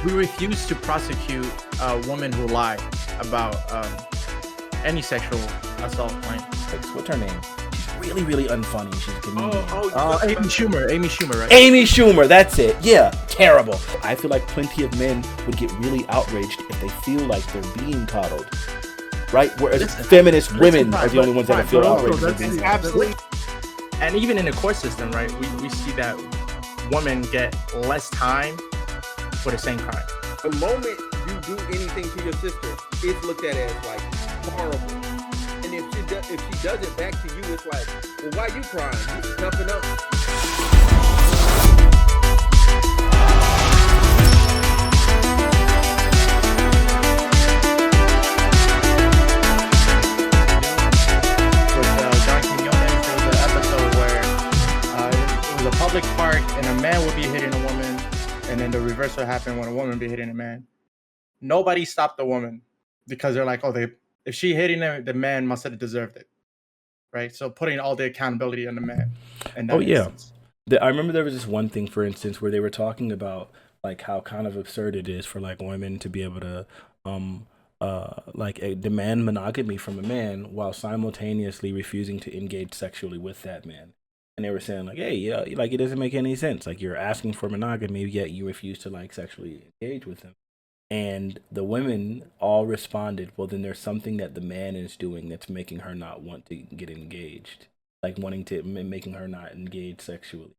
we refuse to prosecute a woman who lied about any sexual assault claim. What's her name? She's really, really unfunny. She's a comedian. Amy Schumer, right? Amy Schumer, that's it. Yeah, terrible. I feel like plenty of men would get really outraged if they feel like they're being coddled. Right? Whereas feminist women are the only ones that feel outraged. Absolutely. And even in the court system, right, we see that women get less time for the same crime. The moment you do anything to your sister, it's looked at as like horrible. And if she does it back to you, it's like, well, why you crying? You toughen up. A public park and a man would be hitting a woman, and then the reverse would happen when a woman be hitting a man. Nobody stopped the woman because they're like, if she hitting him, the man must have deserved it, right? So putting all the accountability on the man. I remember there was this one thing, for instance, where they were talking about like how kind of absurd it is for like women to be able to demand monogamy from a man while simultaneously refusing to engage sexually with that man. And they were saying like, hey, yeah, like it doesn't make any sense. Like you're asking for monogamy, yet you refuse to like sexually engage with him. And the women all responded, well, then there's something that the man is doing that's making her not want to get engaged, like making her not engage sexually.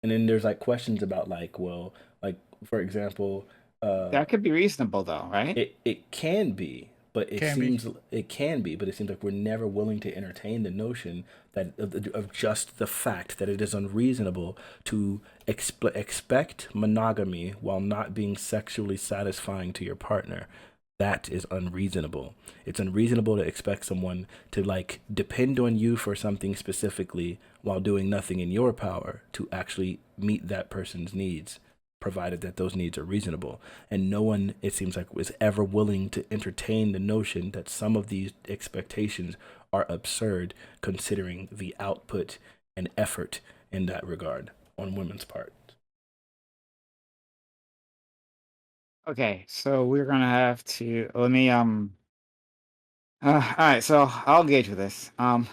And then there's like questions about like, well, like for example, that could be reasonable though, right? It can be. But it seems like we're never willing to entertain the notion that of just the fact that it is unreasonable to expect monogamy while not being sexually satisfying to your partner. That is unreasonable. It's unreasonable to expect someone to like depend on you for something specifically while doing nothing in your power to actually meet that person's needs, provided that those needs are reasonable. And no one, it seems like, was ever willing to entertain the notion that some of these expectations are absurd, considering the output and effort in that regard on women's part. Okay, so we're gonna have to let me all right, so I'll engage with this. I'll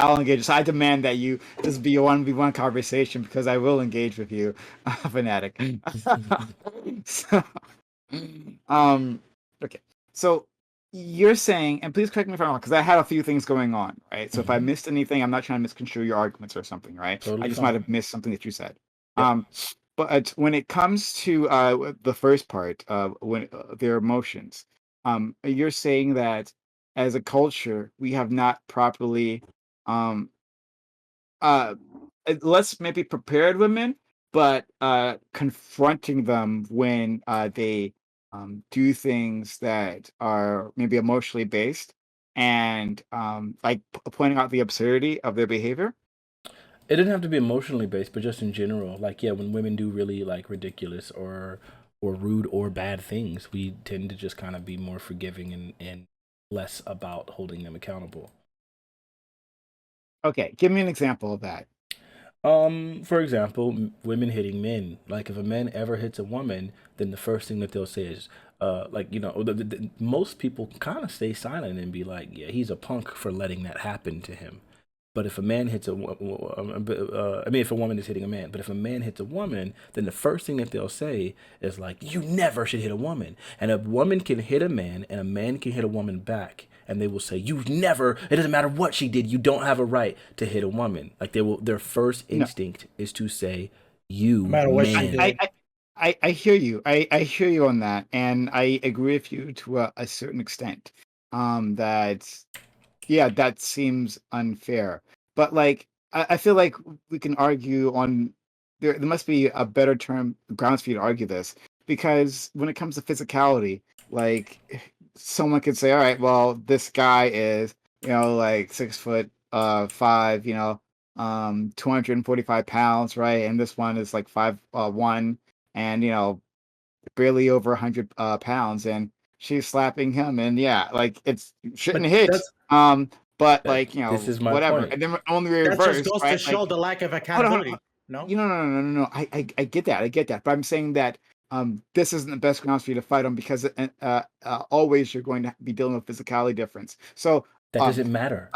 engage. So I demand that this be a 1v1 conversation because I will engage with you, Fanatiq. So, okay. So you're saying, and please correct me if I'm wrong, because I had a few things going on, right? So if I missed anything, I'm not trying to misconstrue your arguments or something, right? Totally I just fine. might have missed something that you said. Yep. But when it comes to the first part, when their emotions, you're saying that as a culture, we have not properly, let's maybe prepared women, but confronting them when they do things that are maybe emotionally based and like pointing out the absurdity of their behavior. It didn't have to be emotionally based, but just in general. Like, yeah, when women do really like ridiculous or rude or bad things, we tend to just kind of be more forgiving and less about holding them accountable. Okay, give me an example of that. For example, women hitting men. Like, if a man ever hits a woman, then the first thing that they'll say is, most people kind of stay silent and be like, yeah, he's a punk for letting that happen to him. But if a man hits if a woman is hitting a man, but if a man hits a woman, then the first thing that they'll say is like, you never should hit a woman. And a woman can hit a man and a man can hit a woman back. And they will say, it doesn't matter what she did, you don't have a right to hit a woman. Like their first instinct is to say, you no matter what she man. did. I hear you. I hear you on that. And I agree with you to a certain extent. That seems unfair. But like, I feel like we can argue on there must be a better grounds for you to argue this, because when it comes to physicality, like someone could say, all right, well, this guy is, like 6'5", 245 pounds, right? And this one is like 5'1", and barely over 100 pounds, and she's slapping him, and yeah, like it shouldn't hit. but That like this is my whatever, point. and then on the That just reverse, goes to right? show Like, the lack of hold on, hold accountability. on. No, No. I get that, but I'm saying that this isn't the best grounds for you to fight on because always you're going to be dealing with physicality difference. So That um, doesn't matter.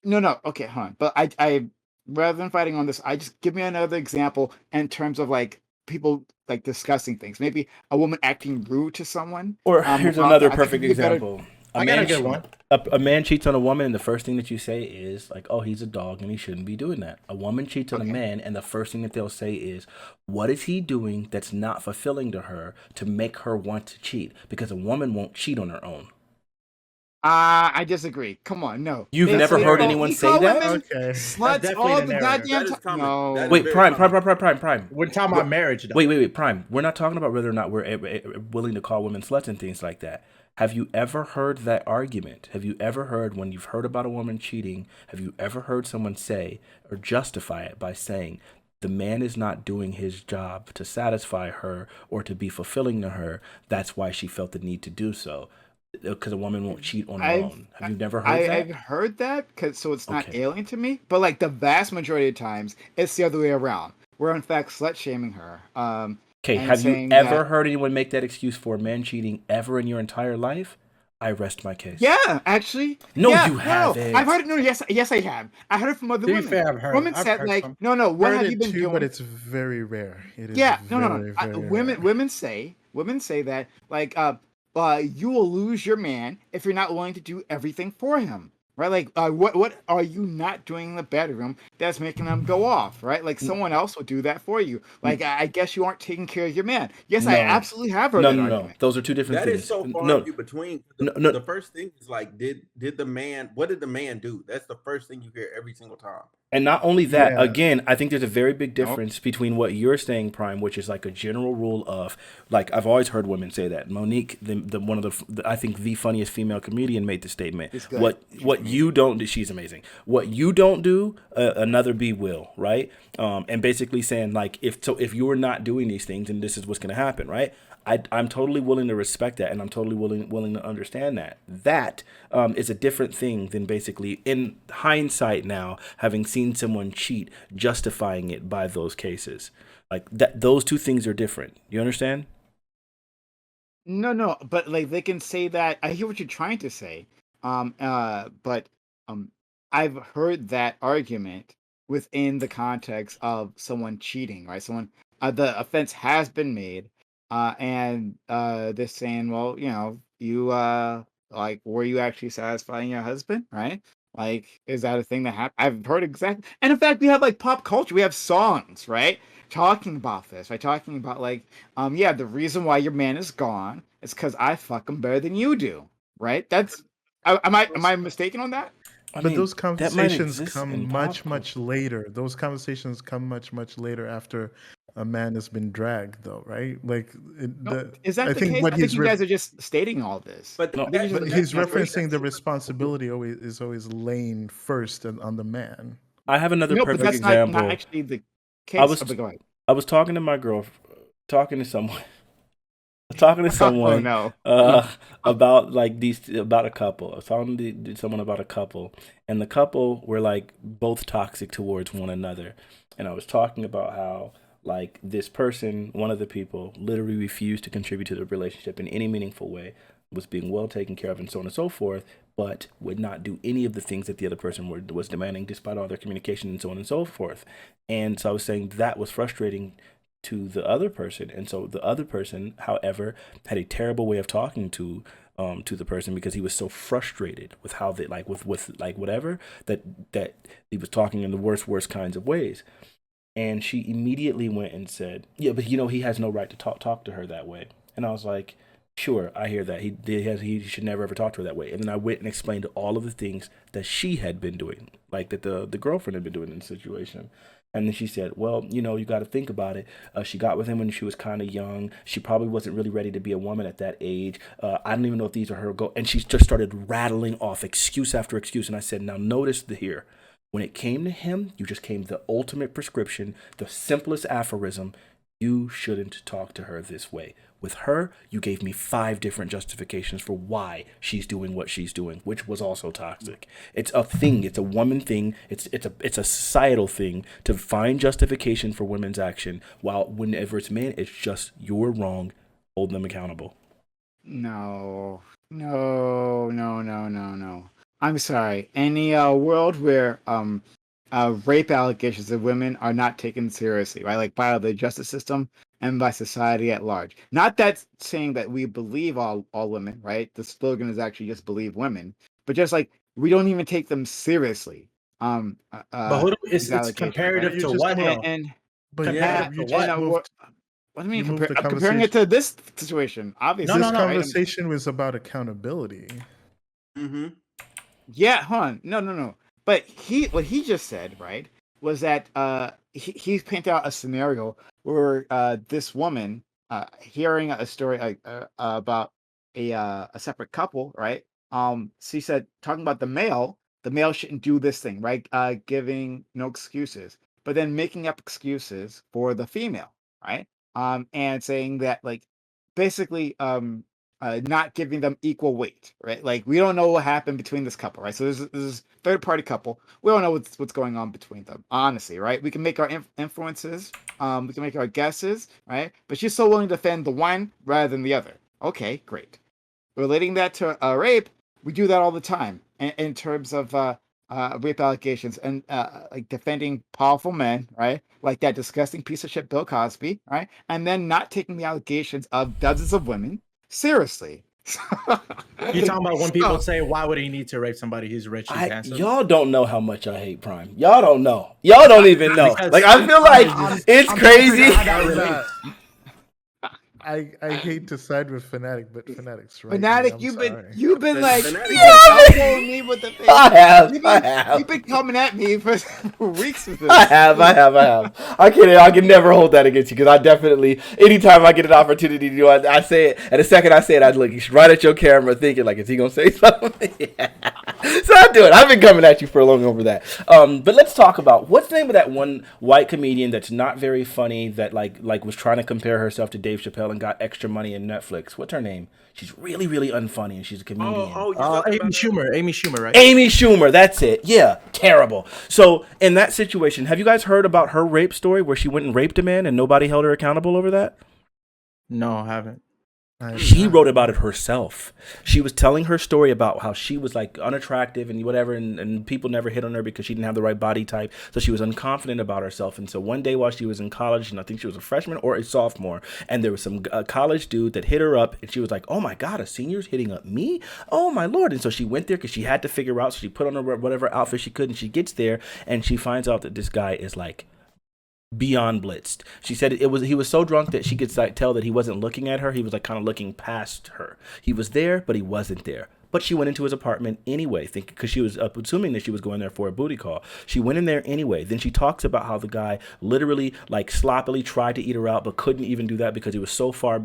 no, okay, hold on. But I rather than fighting on this, I just give me another example in terms of like people like discussing things. Maybe a woman acting rude to someone. Or here's another That could perfect be a better. example. I got a good one. A man cheats on a woman, and the first thing that you say is like, "Oh, he's a dog, and he shouldn't be doing that." A woman cheats on a Okay. man, and the first thing that they'll say is, "What is he doing that's not fulfilling to her to make her want to cheat?" Because a woman won't cheat on her own. I disagree. Come on, no. You've They never they heard call, anyone they say call that? women Okay, that's sluts definitely all the the narrative. goddamn That is time. common. No. That is Wait, very Prime. common. We're talking about marriage, though. Wait, Prime. We're not talking about whether or not we're willing to call women sluts and things like that. Have you ever heard that argument? Have you ever heard, when you've heard about a woman cheating, have you ever heard someone say or justify it by saying the man is not doing his job to satisfy her or to be fulfilling to her? That's why she felt the need to do so. Because a woman won't cheat on her I've own. Have you never heard I've that? heard that because so it's not Okay. alien to me, but like the vast majority of times it's the other way around. We're in fact slut shaming her. Okay, And have you saying ever that heard anyone make that excuse for a man cheating ever in your entire life? I rest my case. yeah, actually, No, yeah, you no, haven't. I've heard it. No, yes, I have. I heard it from other To be women. fair, Women I've said heard like, some. no, what Heard have you it been too, but doing? it's very rare. It is Yeah, very, very rare. women say that like you will lose your man if you're not willing to do everything for him, right? Like what are you not doing in the bedroom that's making them go off, right? Like someone else will do that for you. Like I guess you aren't taking care of your man. Yes, I No, absolutely have heard that no. argument. Those are two different That is things. so far No, in between. no. The first thing is like, did the man? What did the man do? That's the first thing you hear every single time. And not only that, Yeah. again, I think there's a very big Nope. difference between what you're saying, Prime, which is like a general rule of, like I've always heard women say that. Monique, the one of the I think the funniest female comedian, made the statement. It's good. What you don't do, she's amazing. What you don't do, another bee will, right? And basically saying like if you're not doing these things, then this is what's going to happen, right? I'm totally willing to respect that, and I'm totally willing to understand that. That is a different thing than basically, in hindsight now, having seen someone cheat, justifying it by those cases. Like that, those two things are different. You understand? No, but like they can say that. I hear what you're trying to say. But I've heard that argument within the context of someone cheating, right? Someone the offense has been made, and they're saying, well, you like were you actually satisfying your husband, right? Like, is that a thing that happened? I've heard exactly, and in fact, we have like pop culture. We have songs, right? Talking about this, right? Talking about like, yeah, the reason why your man is gone is because I fuck him better than you do, right? Am I mistaken on that? I But mean, those that might conversations exist come in much, pop much culture. later. Those conversations come much, much later after a man has been dragged, though, right? Like, No, is that I the think case? what I think he's you guys are just stating all this. But No, I think that, you're but just he's that's referencing the super. responsibility is always laying first on the man. I have another no, but perfect that's not example. actually the I case. was But go ahead. I was talking to my girl, talking to someone. Talking to Oh someone no. about like about a couple. I was talking to someone about a couple, and the couple were like both toxic towards one another. And I was talking about how like this person, one of the people, literally refused to contribute to the relationship in any meaningful way, was being well taken care of, and so on and so forth, but would not do any of the things that the other person was demanding, despite all their communication and so on and so forth. And so I was saying that was frustrating to the other person, and so the other person, however, had a terrible way of talking to the person because he was so frustrated with how they like with like whatever that he was talking in the worst kinds of ways. And she immediately went and said, "Yeah, but he has no right to talk to her that way." And I was like, "Sure, I hear that. He should never ever talk to her that way." And then I went and explained all of the things that she had been doing, like that the girlfriend had been doing in the situation. And then she said, "Well, you got to think about it. She got with him when she was kind of young. She probably wasn't really ready to be a woman at that age. I don't even know if these are her goals." And she just started rattling off excuse after excuse. And I said, "Now notice here. When it came to him, you just came the ultimate prescription, the simplest aphorism. You shouldn't talk to her this way. With her, you gave me 5 different justifications for why she's doing what she's doing, which was also toxic. It's a thing. It's a woman thing. It's a societal thing to find justification for women's action. While whenever it's men, it's just you're wrong. Hold them accountable. No. I'm sorry. In a world where rape allegations of women are not taken seriously, right? Like by the justice system and by society at large. Not that saying that we believe all women, right? The slogan is actually just believe women, but just like we don't even take them seriously. But it's comparative right? to what? But Comparative you to just what? moved. What do you mean? You moved the I'm comparing it to this situation. Obviously, This conversation was about accountability. Mm-hmm. Yeah, hold on. No. But what he just said, right, was that he's painted out a scenario where this woman hearing a story about a separate couple, right? She said talking about the male shouldn't do this thing, right? Giving no excuses, but then making up excuses for the female, right? And saying that like basically not giving them equal weight, right? Like we don't know what happened between this couple, right? So this third party couple. We don't know what's going on between them, honestly, right? We can make our influences, we can make our guesses, right? But she's so willing to defend the one rather than the other. Okay, great. Relating that to rape, we do that all the time in terms of rape allegations and like defending powerful men, right? Like that disgusting piece of shit Bill Cosby, right? And then not taking the allegations of dozens of women seriously. You talking about when people say, "Why would he need to rape somebody? He's rich, he's handsome." Y'all don't know how much I hate Prime. Y'all don't know. Y'all don't even know. Because Like I feel like it's crazy. I hate to side with Fanatiq, but Fanatiq's right. Fanatiq, you've been like Fanatiq me with the face. I have. You've been coming at me for weeks with this. I have. I can never hold that against you because I definitely, anytime I get an opportunity to do it, I say it. And the second I say it, I look right at your camera thinking like, is he going to say something? Yeah. So I do it. I've been coming at you for long over that. But let's talk about, what's the name of that one white comedian that's not very funny that like was trying to compare herself to Dave Chappelle and got extra money in Netflix? What's her name? She's really, really unfunny and she's a comedian. Amy Schumer, right? Amy Schumer, that's it. Yeah, terrible. So in that situation, have you guys heard about her rape story where she went and raped a man and nobody held her accountable over that? No, I haven't. She wrote about it herself. She was telling her story about how she was like unattractive and whatever, and people never hit on her because she didn't have the right body type. So she was unconfident about herself. And so one day while she was in college, and I think she was a freshman or a sophomore, and there was some college dude that hit her up, and she was like, "Oh my God, a senior's hitting up me? Oh my Lord." And so she went there because she had to figure out. So she put on her whatever outfit she could, and she gets there and she finds out that this guy is like beyond blitzed. She said he was so drunk that she could like tell that he wasn't looking at her. He was like kind of looking past her. He was there, but he wasn't there. But she went into his apartment anyway, because she was assuming that she was going there for a booty call. She went in there anyway. Then she talks about how the guy literally, like, sloppily tried to eat her out, but couldn't even do that because he was so far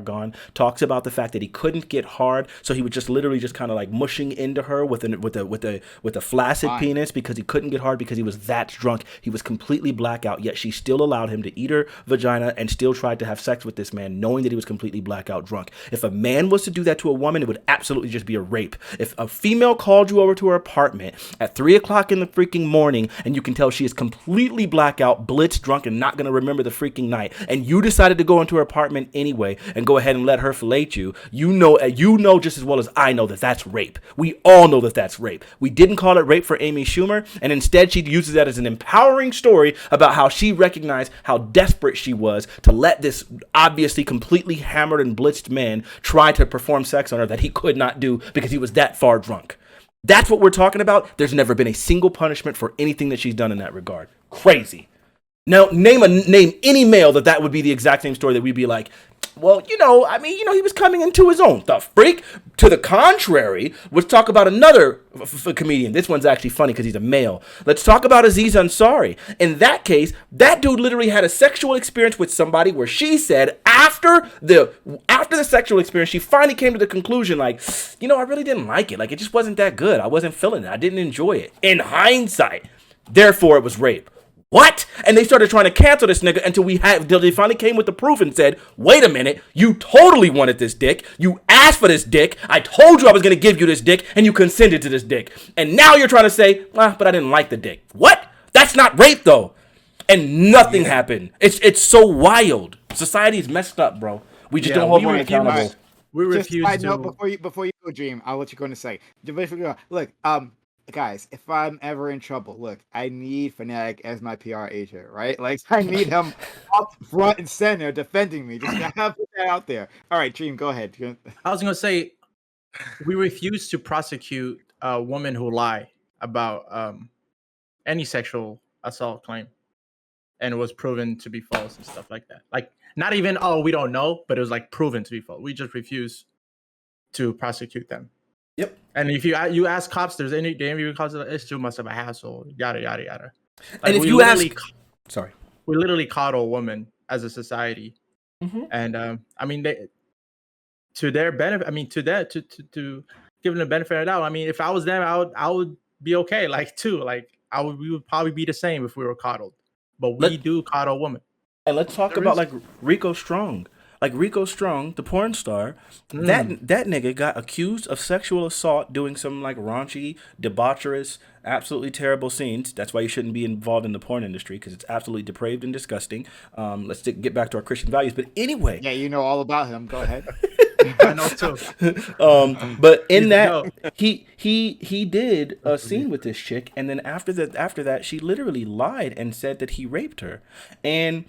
gone. Talks about the fact that he couldn't get hard, so he was just literally just kind of like mushing into her with a flaccid penis because he couldn't get hard because he was that drunk. He was completely blackout. Yet she still allowed him to eat her vagina and still tried to have sex with this man, knowing that he was completely blackout drunk. If a man was to do that to a woman, it would absolutely just be a rape. If a female called you over to her apartment at 3:00 in the freaking morning and you can tell she is completely blackout, blitz drunk, and not going to remember the freaking night, and you decided to go into her apartment anyway and go ahead and let her fillet you, you know just as well as I know that that's rape. We all know that that's rape. We didn't call it rape for Amy Schumer, and instead she uses that as an empowering story about how she recognized how desperate she was to let this obviously completely hammered and blitzed man try to perform sex on her that he could not do because he was that far drunk. That's what we're talking about. There's never been a single punishment for anything that she's done in that regard. Crazy. Now, name any male that would be the exact same story that we'd be like, well, he was coming into his own. The freak. To the contrary, let's talk about another comedian. This one's actually funny because he's a male. Let's talk about Aziz Ansari. In that case, that dude literally had a sexual experience with somebody where she said after the sexual experience, she finally came to the conclusion, like, I really didn't like it. Like, it just wasn't that good. I wasn't feeling it. I didn't enjoy it. In hindsight, therefore, it was rape. What? And they started trying to cancel this nigga until they finally came with the proof and said, wait a minute, you totally wanted this dick. You asked for this dick. I told you I was going to give you this dick, and you consented to this dick. And now you're trying to say, but I didn't like the dick. What? That's not rape, though. And nothing happened. It's so wild. Society is messed up, bro. We just don't hold one accountable. We refuse to. Note, before you go, Dream, I'll let you go in a second. Look, guys, if I'm ever in trouble, look, I need Fanatiq as my PR agent, right? Like, I need him up front and center defending me. Just have that out there. All right, Dream, go ahead. I was gonna say, we refuse to prosecute women who lie about any sexual assault claim, and it was proven to be false and stuff like that. Like, not even we don't know, but it was like proven to be false. We just refuse to prosecute them. Yep. And if you ask cops, there's any interview cops, it's too much of a hassle. Yada yada yada. Like, and if you ask, we literally coddle women as a society, and I mean, to their benefit. I mean, to give them the benefit of the doubt. I mean, if I was them, I would be okay. Like too, like we would probably be the same if we were coddled. But we do coddle women. And let's talk about like Rico Strong. Like Rico Strong, the porn star, that nigga got accused of sexual assault doing some like raunchy, debaucherous, absolutely terrible scenes. That's why you shouldn't be involved in the porn industry, because it's absolutely depraved and disgusting. Let's get back to our Christian values. But anyway. Yeah, you know all about him. Go ahead. I know too. But in that, he did a scene with this chick, and then after that, she literally lied and said that he raped her. And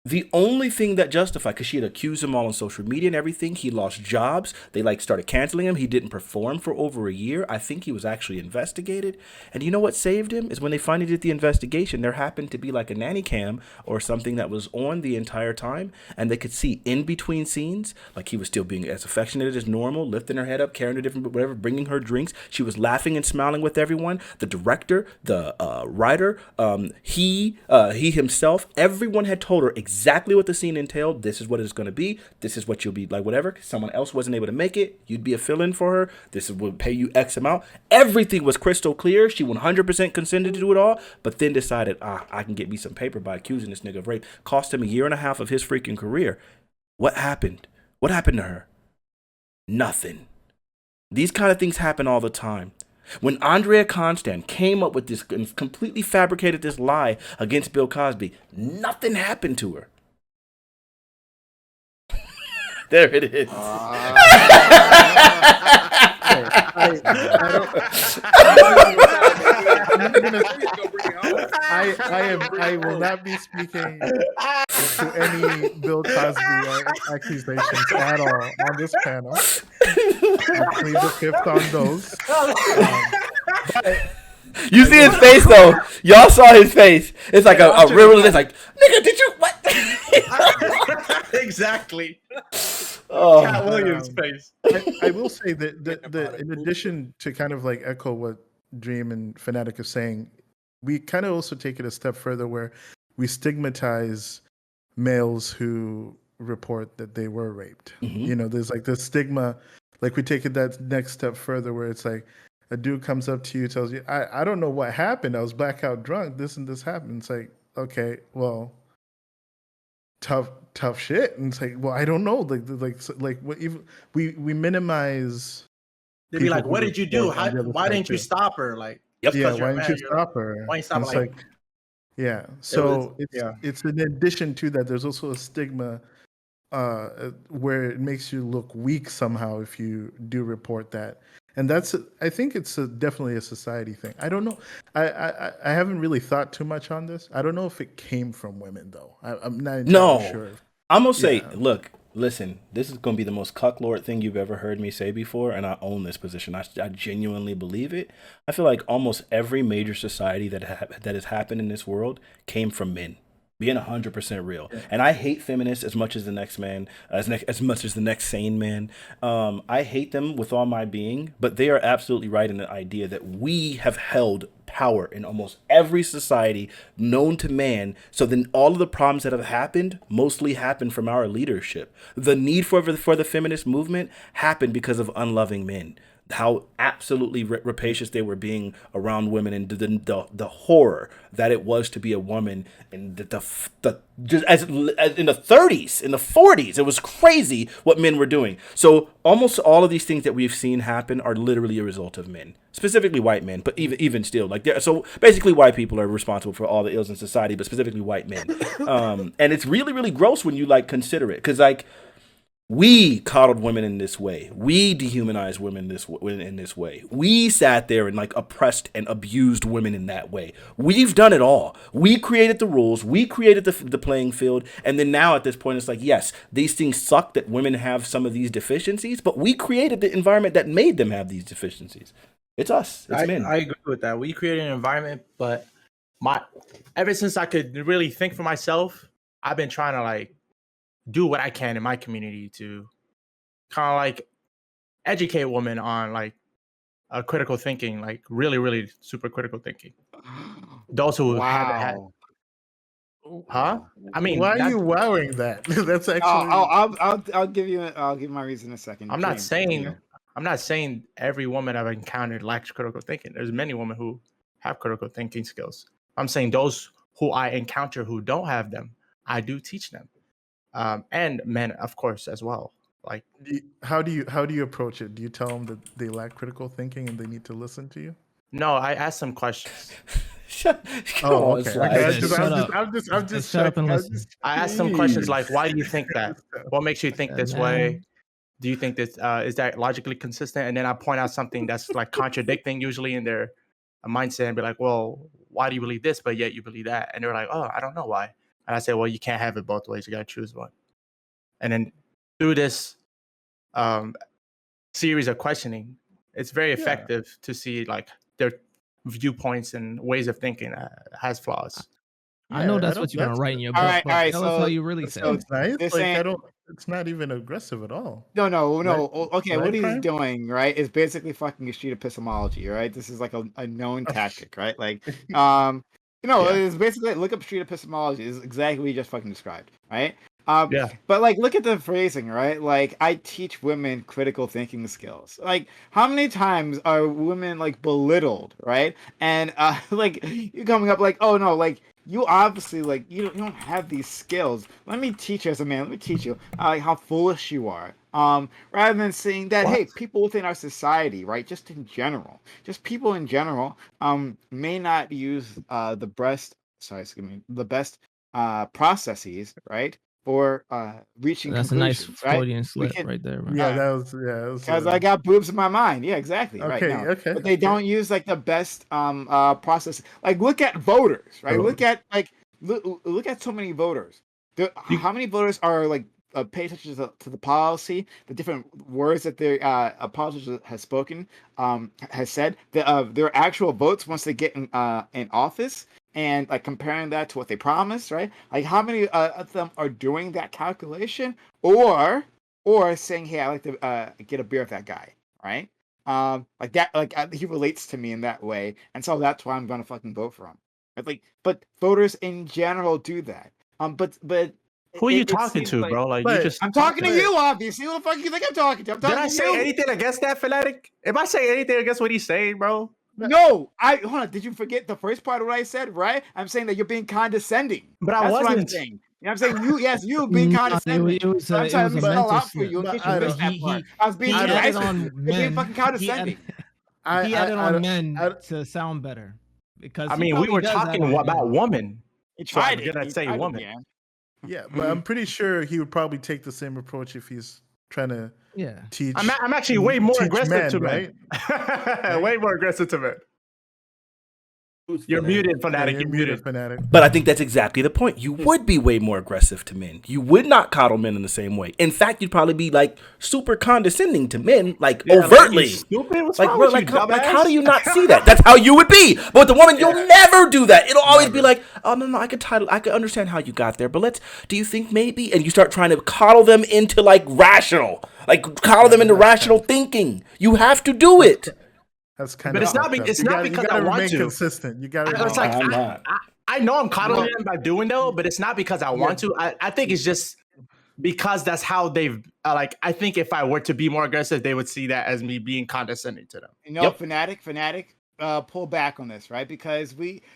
the only thing that justified, because she had accused him all on social media and everything, he lost jobs. They like started canceling him. He didn't perform for over a year. I think he was actually investigated. And you know what saved him is when they finally did the investigation, there happened to be like a nanny cam or something that was on the entire time, and they could see in between scenes, like he was still being as affectionate as normal, lifting her head up, carrying her different whatever, bringing her drinks. She was laughing and smiling with everyone. The director, the writer, he himself, everyone had told her exactly what the scene entailed. This is what it's going to be. This is what you'll be like, whatever. Someone else wasn't able to make it. You'd be a fill-in for her. This would pay you X amount. Everything was crystal clear. She 100% consented to do it all, but then decided, I can get me some paper by accusing this nigga of rape. Cost him 1.5 years of his freaking career. What happened? What happened to her? Nothing. These kind of things happen all the time. When Andrea Constant came up with this and completely fabricated this lie against Bill Cosby, nothing happened to her. There it is. I will not be speaking to any Bill Cosby accusations at all on this panel. I plead the fifth on those. You see his face though. Y'all saw his face. It's like a real. It's like, nigga, did you what? Exactly. Oh, Cat Williams' face. I will say that in addition to kind of like echo what Dream and Fanatiq are saying, we kind of also take it a step further where we stigmatize males who report that they were raped. You know, there's like this stigma. Like we take it that next step further where it's like a dude comes up to you, tells you, I don't know what happened. I was blackout drunk. This and this happened. It's like, okay, well, tough shit. And it's like, well, I don't know. Like what even we minimize. They'd be like, what did you do? Why didn't you stop her? Like, yep. Yeah, why didn't you stop her? Why you stop her? Like, yeah. So it's in addition to that, there's also a stigma where it makes you look weak somehow if you do report that. And I think it's definitely a society thing. I don't know. I haven't really thought too much on this. I don't know if it came from women though. I'm not entirely sure. I'm gonna say, look, listen. This is gonna be the most cucklord thing you've ever heard me say before, and I own this position. I genuinely believe it. I feel like almost every major society that has happened in this world came from men. Being 100% real. And I hate feminists as much as the next man, as much as the next sane man. I hate them with all my being, but they are absolutely right in the idea that we have held power in almost every society known to man. So then all of the problems that have happened mostly happened from our leadership. The need for the feminist movement happened because of unloving men. how absolutely rapacious they were being around women, and the horror that it was to be a woman, and the just as in the 30s, in the 40s, it was crazy what men were doing. So almost all of these things that we've seen happen are literally a result of men, specifically white men, but even still, like, so basically white people are responsible for all the ills in society, but specifically white men. And it's really, really gross when you like consider it, because like, we coddled women in this way. We dehumanized women in this way. We sat there and like oppressed and abused women in that way. We've done it all. We created the rules. We created the playing field. And then now at this point, it's like, yes, these things suck that women have some of these deficiencies, but we created the environment that made them have these deficiencies. It's us. It's men. I agree with that. We created an environment, but ever since I could really think for myself, I've been trying to like do what I can in my community to kind of like educate women on like critical thinking, like really, really super critical thinking. Those who haven't had, huh? I mean, why are you wowing that? That's actually. I'll give my reason in a second. I'm not saying every woman I've encountered lacks critical thinking. There's many women who have critical thinking skills. I'm saying those who I encounter who don't have them, I do teach them. And men, of course, as well. Like, how do you approach it? Do you tell them that they lack critical thinking and they need to listen to you? No, I ask them questions. Oh, okay. I'm just shut up and listen. I ask them questions like, "Why do you think that? What makes you think this way? Do you think this is that logically consistent?" And then I point out something that's like contradicting, usually in their mindset, and be like, "Well, why do you believe this, but yet you believe that?" And they're like, "Oh, I don't know why." And I say, well, you can't have it both ways. You got to choose one. And then through this series of questioning, it's very effective to see like their viewpoints and ways of thinking has flaws. I know that's what you're going to write in your book. All right. Tell us how you really say it. Nice. Like, it's not even aggressive at all. No. Okay, what he's doing, right, is basically fucking a sheet epistemology, right? This is like a known tactic, right? Like, it's basically look up street epistemology. It's exactly what you just fucking described, right? But like, look at the phrasing, right? Like, I teach women critical thinking skills. Like, how many times are women like belittled, right? And like, you're coming up like, oh no, like you obviously like you don't have these skills. Let me teach you as a man. Let me teach you like how foolish you are. Rather than saying that, hey, people within our society, right, just people in general, may not use the best processes, right, for reaching that's conclusions. A nice Freudian slip right there. Right? Yeah, that was because I got boobs in my mind. Yeah, exactly. Okay, right now. Okay. But they don't use like the best process. Like, look at voters, right? Look at so many voters. How many voters are like pay attention to the policy, the different words that their politician has spoken, has said, their actual votes once they get in office, and like comparing that to what they promised, right? Like, how many of them are doing that calculation, or saying, hey, I like to get a beer with that guy, right? Like that, like he relates to me in that way, and so that's why I'm gonna fucking vote for him. But voters in general do that. But who are you talking to, bro? Like, I'm talking to you, obviously. Who the fuck you think I'm talking to? Did I say anything against that Fanatiq? If I say anything against what he's saying, bro? No, hold on. Did you forget the first part of what I said? Right? I'm saying that you're being condescending. But I wasn't. What I'm saying. You know what I'm saying? You being condescending. I'm trying to spell out for you in case you missed that part. I was being nice. You're being fucking condescending. He added on men to sound better. Because I mean, we were talking about women. He tried it. Did I say woman? Yeah, but I'm pretty sure he would probably take the same approach if he's trying to teach. I'm actually way more aggressive to men. Right? Way more aggressive to men. You're muted, Fanatiq. You're muted, Fanatiq. But I think that's exactly the point. You would be way more aggressive to men. You would not coddle men in the same way. In fact, you'd probably be like super condescending to men, like overtly. Like, stupid? What's like, wrong bro, with like, you, like, how do you not see that? That's how you would be. But with the woman, you'll never do that. It'll always be like, oh no, I could understand how you got there, but do you think maybe? And you start trying to coddle them into like rational, coddle them into rational thinking. You have to do it. That's kind but of. It's not because I want to. Consistent. You got to. It's like I know I'm coddling them by doing though, but it's not because I want to. I think it's just because that's how they've like. I think if I were to be more aggressive, they would see that as me being condescending to them. Fanatic, pull back on this, right? Because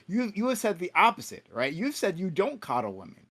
you have said the opposite, right? You've said you don't coddle women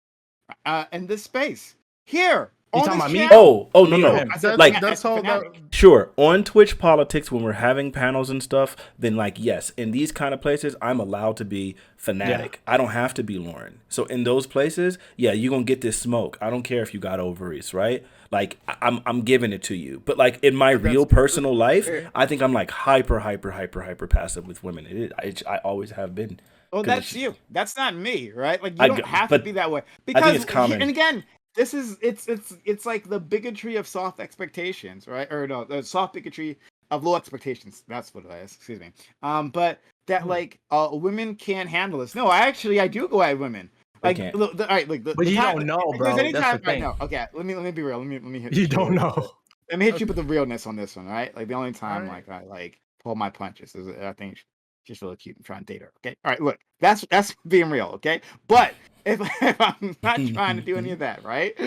in this space here. You talking about me? Oh, no. That's all that. Sure. On Twitch Politics, when we're having panels and stuff, then like, yes, in these kind of places, I'm allowed to be Fanatic. Yeah. I don't have to be Lauren. So in those places, yeah, you're going to get this smoke. I don't care if you got ovaries, right? Like, I'm giving it to you. But like in my real personal life, I think I'm like hyper passive with women. I always have been. Oh, that's you. That's not me, right? Like you don't have to be that way. Because I think it's common. And again, this is it's like the bigotry of soft expectations, right? Or no, the soft bigotry of low expectations. That's what it is. Excuse me. But that like women can't handle this. No, I do go at women. Like, all right, like, but you don't know, bro. That's the thing. Know. Okay, let me be real. Let me hit you. Don't know. Let me hit you with the realness on this one, right? Like the only time like I like pull my punches is I think she's really cute and trying to date her. Okay, all right, look, that's being real. Okay, but if I'm not trying to do any of that, right?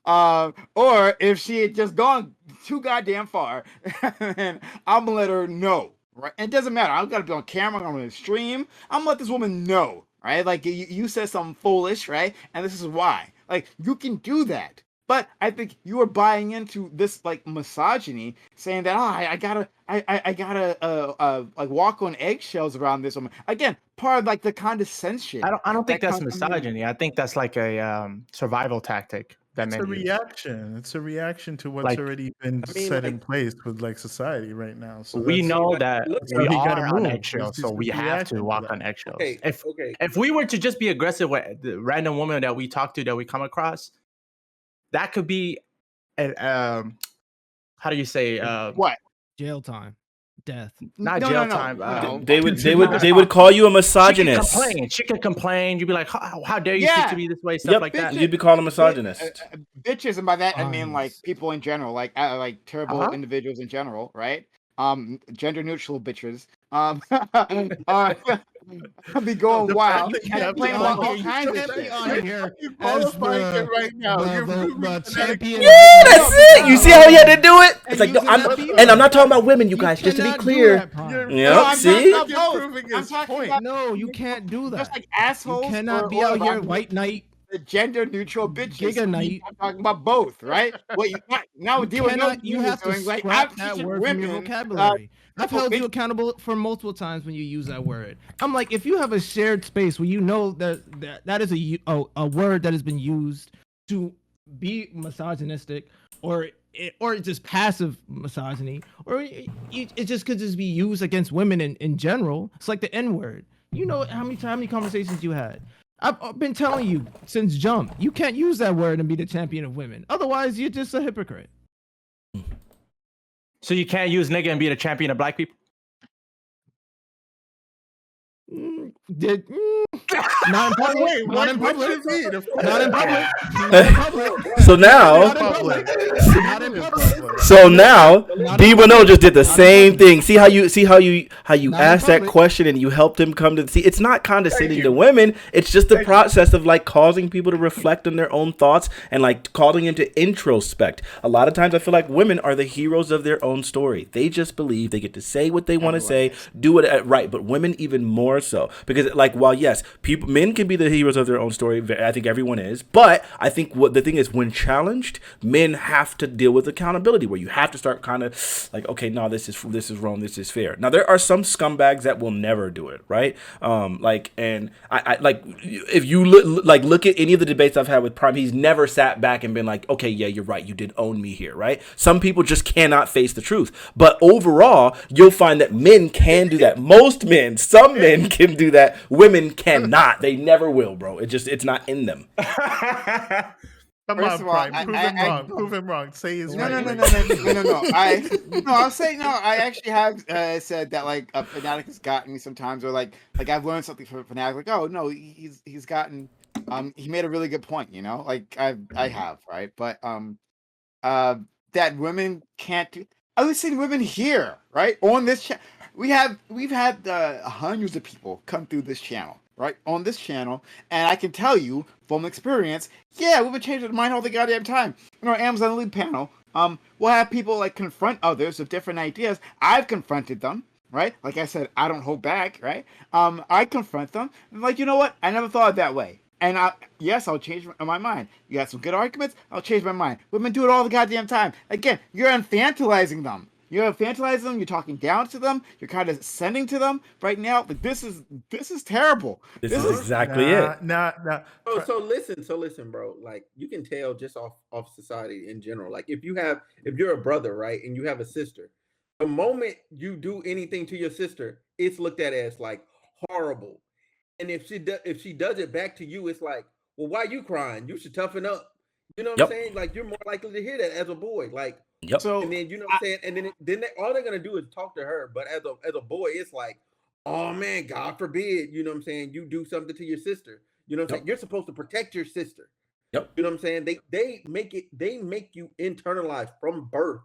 Or if she had just gone too goddamn far, then I'm gonna let her know, right? It doesn't matter. I'm gonna be on camera. I'm gonna stream. I'm gonna let this woman know, right? Like you said something foolish, right? And this is why. Like you can do that. But I think you are buying into this like misogyny, saying that I gotta like walk on eggshells around this woman. Again, part of like the condescension. I don't think that's misogyny. I think that's like a survival tactic. It's a reaction. It's a reaction to what's already been set in place with like society right now. So we know that we are on eggshells, so we have to walk on eggshells. If we were to just be aggressive with the random woman that we talk to, that we come across, that could be, how do you say? What? Jail time, death. Not jail time. They would call you a misogynist. She could complain. You'd be like, how dare you speak to me this way? Stuff like that. You'd be called a misogynist. Bitches, and by that I mean like people in general, like terrible individuals in general, right? Gender neutral bitches. I'll be going wild and playing about all kinds of shit. You're qualifying it right now. The champion. Yeah, that's it. You see how he had to do it? It's like, I'm not talking about women, you guys. Just to be clear. Yeah, see? No, you can't do that. Just like assholes. You cannot be out here white knight. The gender neutral bitches. Giga night. I'm talking about both, right? Well, now deal with what you have to scrap that word from your vocabulary. I've held you accountable for multiple times when you use that word. I'm like, if you have a shared space where you know that is a word that has been used to be misogynistic, or just passive misogyny, or it just could just be used against women in general. It's like the N word. You know how many conversations you had. I've been telling you since jump, you can't use that word and be the champion of women. Otherwise, you're just a hypocrite. So you can't use nigga and be the champion of black people? Not in public. Not in public. Not in public. So now, B10 just did the same thing. See how you asked that question and you helped him come to see. It's not condescending to women. It's just the process of like causing people to reflect on their own thoughts and like calling them to introspect. A lot of times I feel like women are the heroes of their own story. They just believe they get to say what they want to say, do it right. But women even more so, because like, while yes, men can be the heroes of their own story. I think everyone is, but I think what the thing is, when challenged, men have to deal with accountability, where you have to start kind of like, okay, no, this is wrong, this is fair. Now there are some scumbags that will never do it, right? And I like, if you look at any of the debates I've had with Prime, he's never sat back and been like, okay, yeah, you're right, you did own me here, right? Some people just cannot face the truth, but overall, you'll find that men can do that. Most men, some men can do that. Women cannot. They never will, bro. It's not in them. Come on, Prime. Prove him wrong. Say he's right. No. I'll say no. I actually have said that like a Fanatic has gotten me sometimes, or like I've learned something from a Fanatic. Like, oh no, he's gotten. He made a really good point. You know, like I have, right? But that women can't do. I was seeing women here, right, on this channel. We've had hundreds of people come through this channel, right, on this channel, and I can tell you from experience, yeah, we've been changing their mind all the goddamn time. In our Amazon Lead panel, we'll have people like confront others with different ideas. I've confronted them, right? Like I said, I don't hold back, right? I confront them. I'm like, you know what? I never thought that way. And I'll change my mind. You got some good arguments, I'll change my mind. Women do it all the goddamn time. Again, you're infantilizing them. You're infantilizing them. You're talking down to them. You're kind of sending to them right now. Like this is terrible. This is exactly it. Nah. So listen, bro. Like you can tell just off society in general. Like if you're a brother, right, and you have a sister, the moment you do anything to your sister, it's looked at as like horrible. And if she does it back to you, it's like, well, why you crying? You should toughen up. You know what I'm saying? Like you're more likely to hear that as a boy. Like, So and then you know what I'm saying, and then all they're gonna do is talk to her. But as a boy, it's like, oh man, God forbid, you know what I'm saying, you do something to your sister. You know what I'm saying? You're supposed to protect your sister. You know what I'm saying? They make you internalize from birth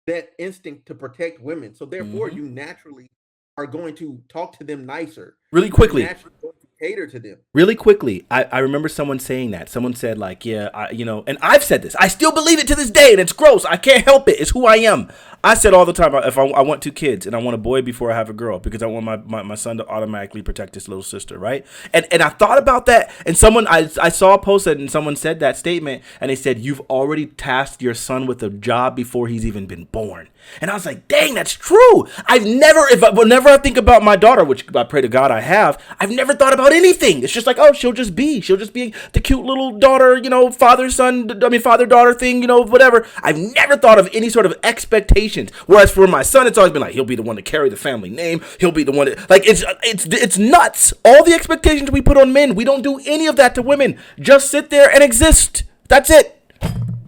that instinct to protect women. So therefore, you naturally are going to talk to them nicer. Really quickly. You're naturally going to cater to them. Really quickly, I remember someone saying that. Someone said like, yeah, and I've said this. I still believe it to this day, and it's gross. I can't help it. It's who I am. I said all the time, if I want 2 kids, and I want a boy before I have a girl, because I want my son to automatically protect his little sister, right? And I thought about that, and I saw a post that, and someone said that statement, and they said, you've already tasked your son with a job before he's even been born. And I was like, dang, that's true. Whenever I think about my daughter, which I pray to God I have, I've never thought about anything. It's just like, oh, she'll just be the cute little daughter, father-daughter thing, whatever. I've never thought of any sort of expectations. Whereas for my son, it's always been like, he'll be the one to carry the family name. He'll be the one that, like, it's nuts. All the expectations we put on men, we don't do any of that to women. Just sit there and exist. That's it.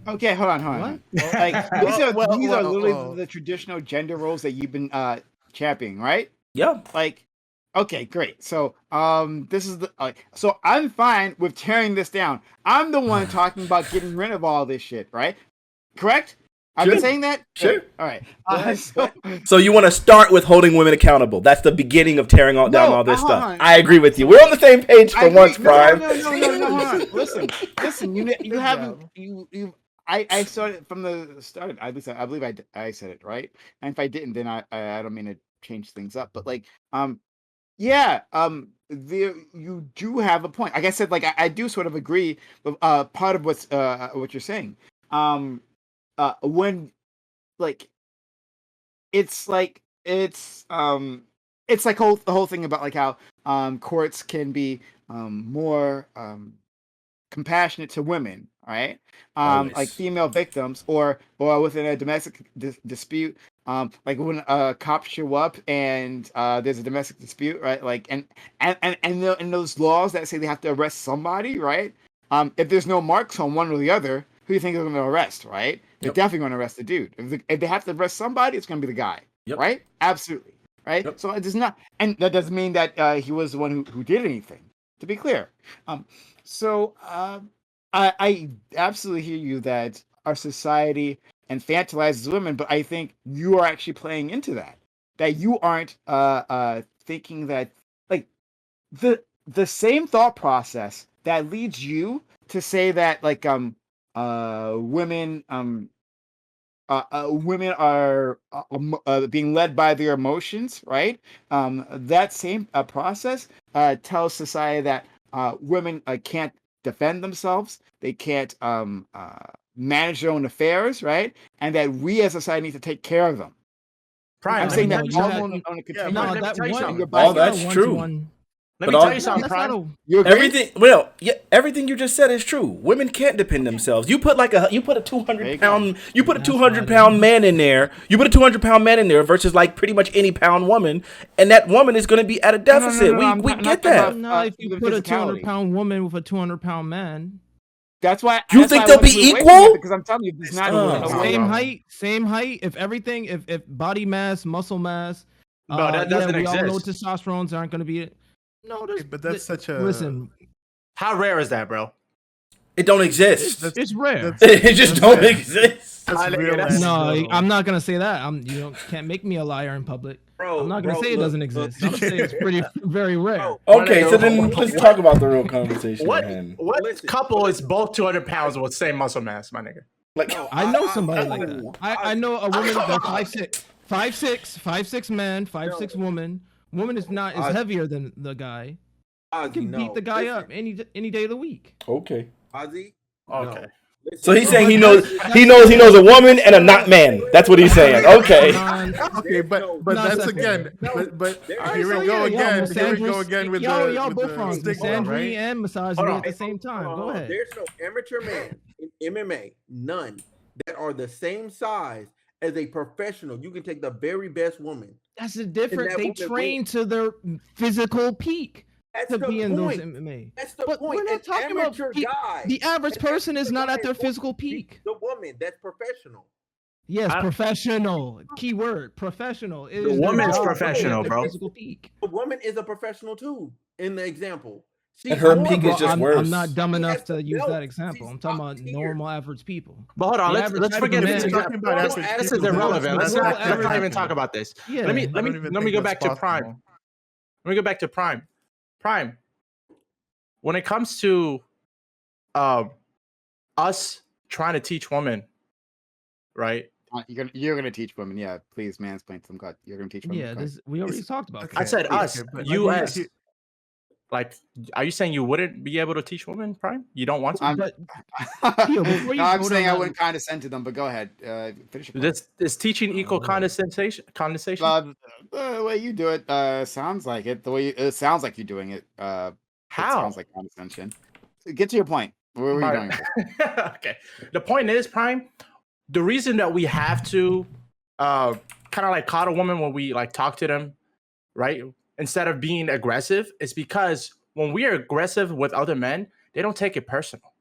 Okay, hold on. Like these are literally the traditional gender roles that you've been championing, right? Yeah. Like, okay, great. So this is so I'm fine with tearing this down. I'm the one talking about getting rid of all this shit, right? Correct? I've been saying that? Sure. All right. So you want to start with holding women accountable. That's the beginning of tearing down all this stuff. On. I agree with you. We're on the same page for once, Prime. No, hold on. Listen. You haven't. I started from the start. I believe I said it right. And if I didn't, then I don't mean to change things up. But like, you do have a point. Like I said, like I do sort of agree with part of what you're saying. When like it's like the whole thing about like how courts can be more compassionate to women, right? Like female victims or within a domestic dispute, like when cops show up and there's a domestic dispute, right? Like and those laws that say they have to arrest somebody, right? If there's no marks on one or the other, who do you think they're going to arrest, right? They're definitely going to arrest the dude. If they have to arrest somebody, it's going to be the guy, right? Absolutely, right? So it does not, and that doesn't mean that he was the one who did anything. To be clear, I absolutely hear you that our society infantilizes women, but I think you are actually playing into that. That you aren't thinking that like the same thought process that leads you to say that like women are being led by their emotions, right? That same process tells society that women can't defend themselves, they can't manage their own affairs, right? And that we as a society need to take care of them. Prime, I'm saying that that's true. Let me tell you something, Prime. Everything you just said is true. Women can't defend themselves. You put a 200-pound man in there. You put a 200-pound man in there versus like pretty much any pound woman, and that woman is going to be at a deficit. We get that. No, if you put a 200-pound woman with a 200-pound man, that's why. You think they'll be equal? Because I'm telling you, it's not same height. If body mass, muscle mass. No, that doesn't exist. We all know testosterones aren't going to be. No, but that's such a listen. How rare is that, bro? It don't exist. It's rare. It just don't exist. No, I'm not gonna say that. You can't make me a liar in public. Bro, I'm not gonna say it doesn't exist. I'm gonna say it's very rare. Okay, so then let's talk about the real conversation. What couple is both 200 pounds with same muscle mass, my nigga? Like, I know somebody like that. I know a woman that's 5'6" man, 5'6" woman. Woman is heavier than the guy. Can beat the guy up any day of the week. Okay. Ozzy. Okay. No. So he's saying he knows a woman and a not man. That's what he's saying. Okay. Okay, but that's again. But here we go again. Here we go again with y'all both the wrong. stigma, right? And misogyny at the same time. Go ahead. There's no amateur man in MMA, none that are the same size as a professional. You can take the very best woman. That's the difference. They train to their physical peak. That's to the be in point. those MMA. That's the but point. We're not talking about the average person is not at their physical peak. The woman that's professional. Yes, professional. Key word, professional. The woman's professional, bro. Physical peak. The woman is a professional too. In the example, and her peak is just worse. I'm not dumb enough to use that example. I'm talking about normal average people. But hold on, let's forget it. This is irrelevant. Let's not even talk about this. Let me go back to Prime. Let me go back to Prime. Prime. When it comes to us trying to teach women, right? You're gonna teach women, yeah. Please mansplain to them. God, you're gonna teach women. Yeah, we already talked about. I said us, U.S. Like, are you saying you wouldn't be able to teach women, Prime? You don't want to? I'm saying I wouldn't condescend to them, but go ahead. Finish your point. Is teaching equal condensation? The way you do it sounds like it. The way it sounds like you're doing it. How? It sounds like condescension. Get to your point. Where were you going? Okay. The point is, Prime, the reason that we have to kind of like coddle women when we like talk to them, right? Instead of being aggressive, is because when we are aggressive with other men, they don't take it personal.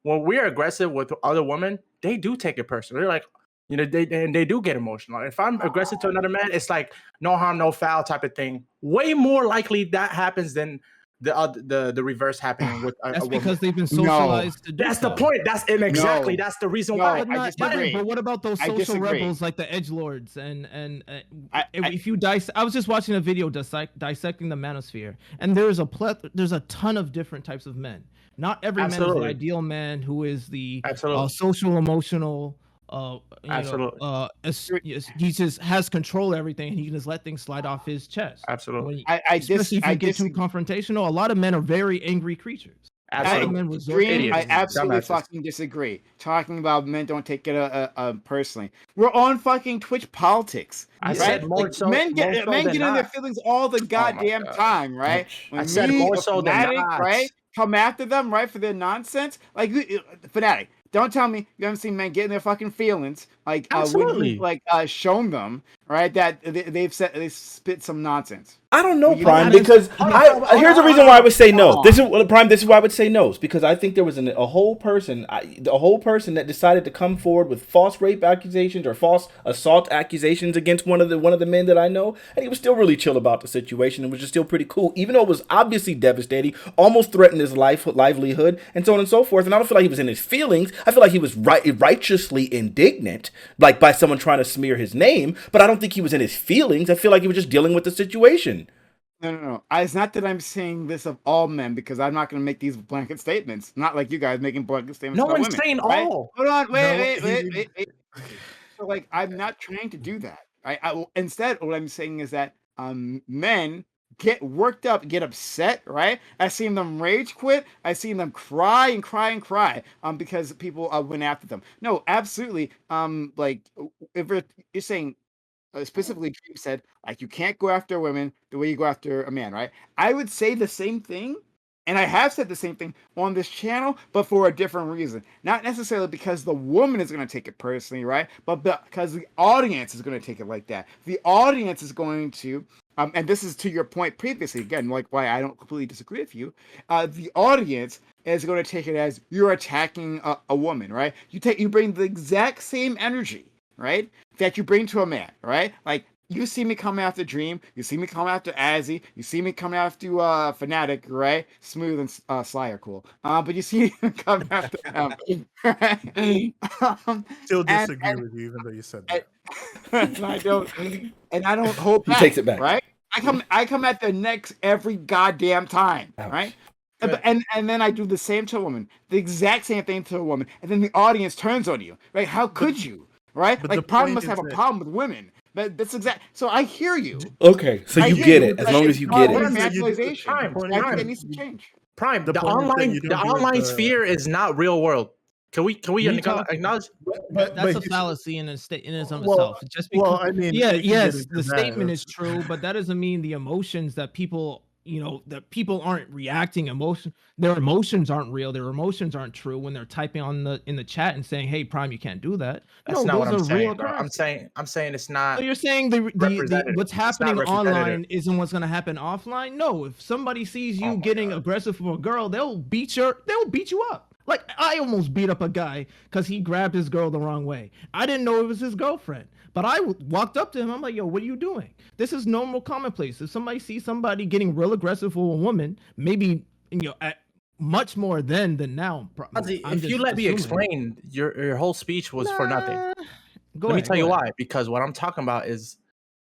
When we are aggressive with other women, they do take it personal. They're like, they do get emotional. If I'm aggressive to another man, it's like no harm, no foul type of thing. Way more likely that happens than the reverse happening with a woman. Because they've been socialized to do that's the point. That's the reason why. But what about those social rebels like the edgelords and if you I was just watching a video dissecting the manosphere, and there's a ton of different types of men. Not every man is the ideal man who is the social emotional. He just has control of everything, and he can just let things slide off his chest. Absolutely. Especially if you get too confrontational. A lot of men are very angry creatures. Absolutely. I absolutely fucking disagree. Talking about men don't take it personally. We're on fucking Twitch politics. I said more so. Men get in their feelings all the goddamn time, right? I said more so than not. Right? Come after them, right, for their nonsense. Like Fanatiq. Don't tell me you haven't seen men get in their fucking feelings, like when you've shown them, right, that they spit some nonsense. I don't know, Prime, because here's the reason why I would say no. This is why I would say no, because I think there was a whole person that decided to come forward with false rape accusations or false assault accusations against one of the men that I know, and he was still really chill about the situation and was just still pretty cool, even though it was obviously devastating, almost threatened his livelihood, and so on and so forth. And I don't feel like he was in his feelings. I feel like he was righteously indignant, like by someone trying to smear his name, but I don't think he was in his feelings. I feel like he was just dealing with the situation. No. It's not that I'm saying this of all men, because I'm not going to make these blanket statements. Not like you guys making blanket statements. No about one's women, saying right? all. Hold on, wait. So, like, I'm not trying to do that. Instead, what I'm saying is that men get worked up, get upset, right? I've seen them rage quit. I've seen them cry because people went after them. No, absolutely. Like, if you're saying. Specifically, Dream said, like, you can't go after women the way you go after a man, right? I would say the same thing, and I have said the same thing on this channel, but for a different reason. Not necessarily because the woman is going to take it personally, right? But because the audience is going to take it like that. The audience is going to, and this is to your point previously, again, like why I don't completely disagree with you, the audience is going to take it as you're attacking a woman, right? You bring the exact same energy, right, that you bring to a man, right? Like, you see me come after Dream, you see me come after Azzy, you see me come after Fanatiq, right? Smooth and Sly are cool. But you see me come after them. Still disagree with you, even though you said that. and I don't hold back. He takes it back. Right? I come at their necks every goddamn time. Ouch. Right? And then I do the same to a woman, the exact same thing to a woman, and then the audience turns on you. Right? How could you? Right? but Like the Prime point must have is a that- problem with women. That's exact. So I hear you. Okay, so I you hear get you. it. As Like, long it's as you part get of it. romanticization. Prime, I think it needs to change. Prime. The The point is that online you the don't do it online the- sphere is not real world. Can we acknowledge? But That's a he's- fallacy in its of Well, itself. Just because, well, I mean, yeah, we can get yes, into the that. statement is true, but that doesn't mean the emotions that people, that people aren't reacting. Their emotions aren't real. Their emotions aren't true when they're typing in the chat and saying, "Hey, Prime, you can't do that." That's No, not what those I'm are saying, real bro. occurrences. I'm saying it's not. So you're saying the representative. what's It's not happening representative. online isn't what's going to happen offline? No, if somebody sees you getting aggressive for a girl, they'll beat you up. Like, I almost beat up a guy because he grabbed his girl the wrong way. I didn't know it was his girlfriend, but I walked up to him. I'm like, yo, what are you doing? This is normal commonplace. If somebody sees somebody getting real aggressive for a woman, maybe much more then than now. If you let me explain, your whole speech was for nothing. Let me tell you why. Because what I'm talking about is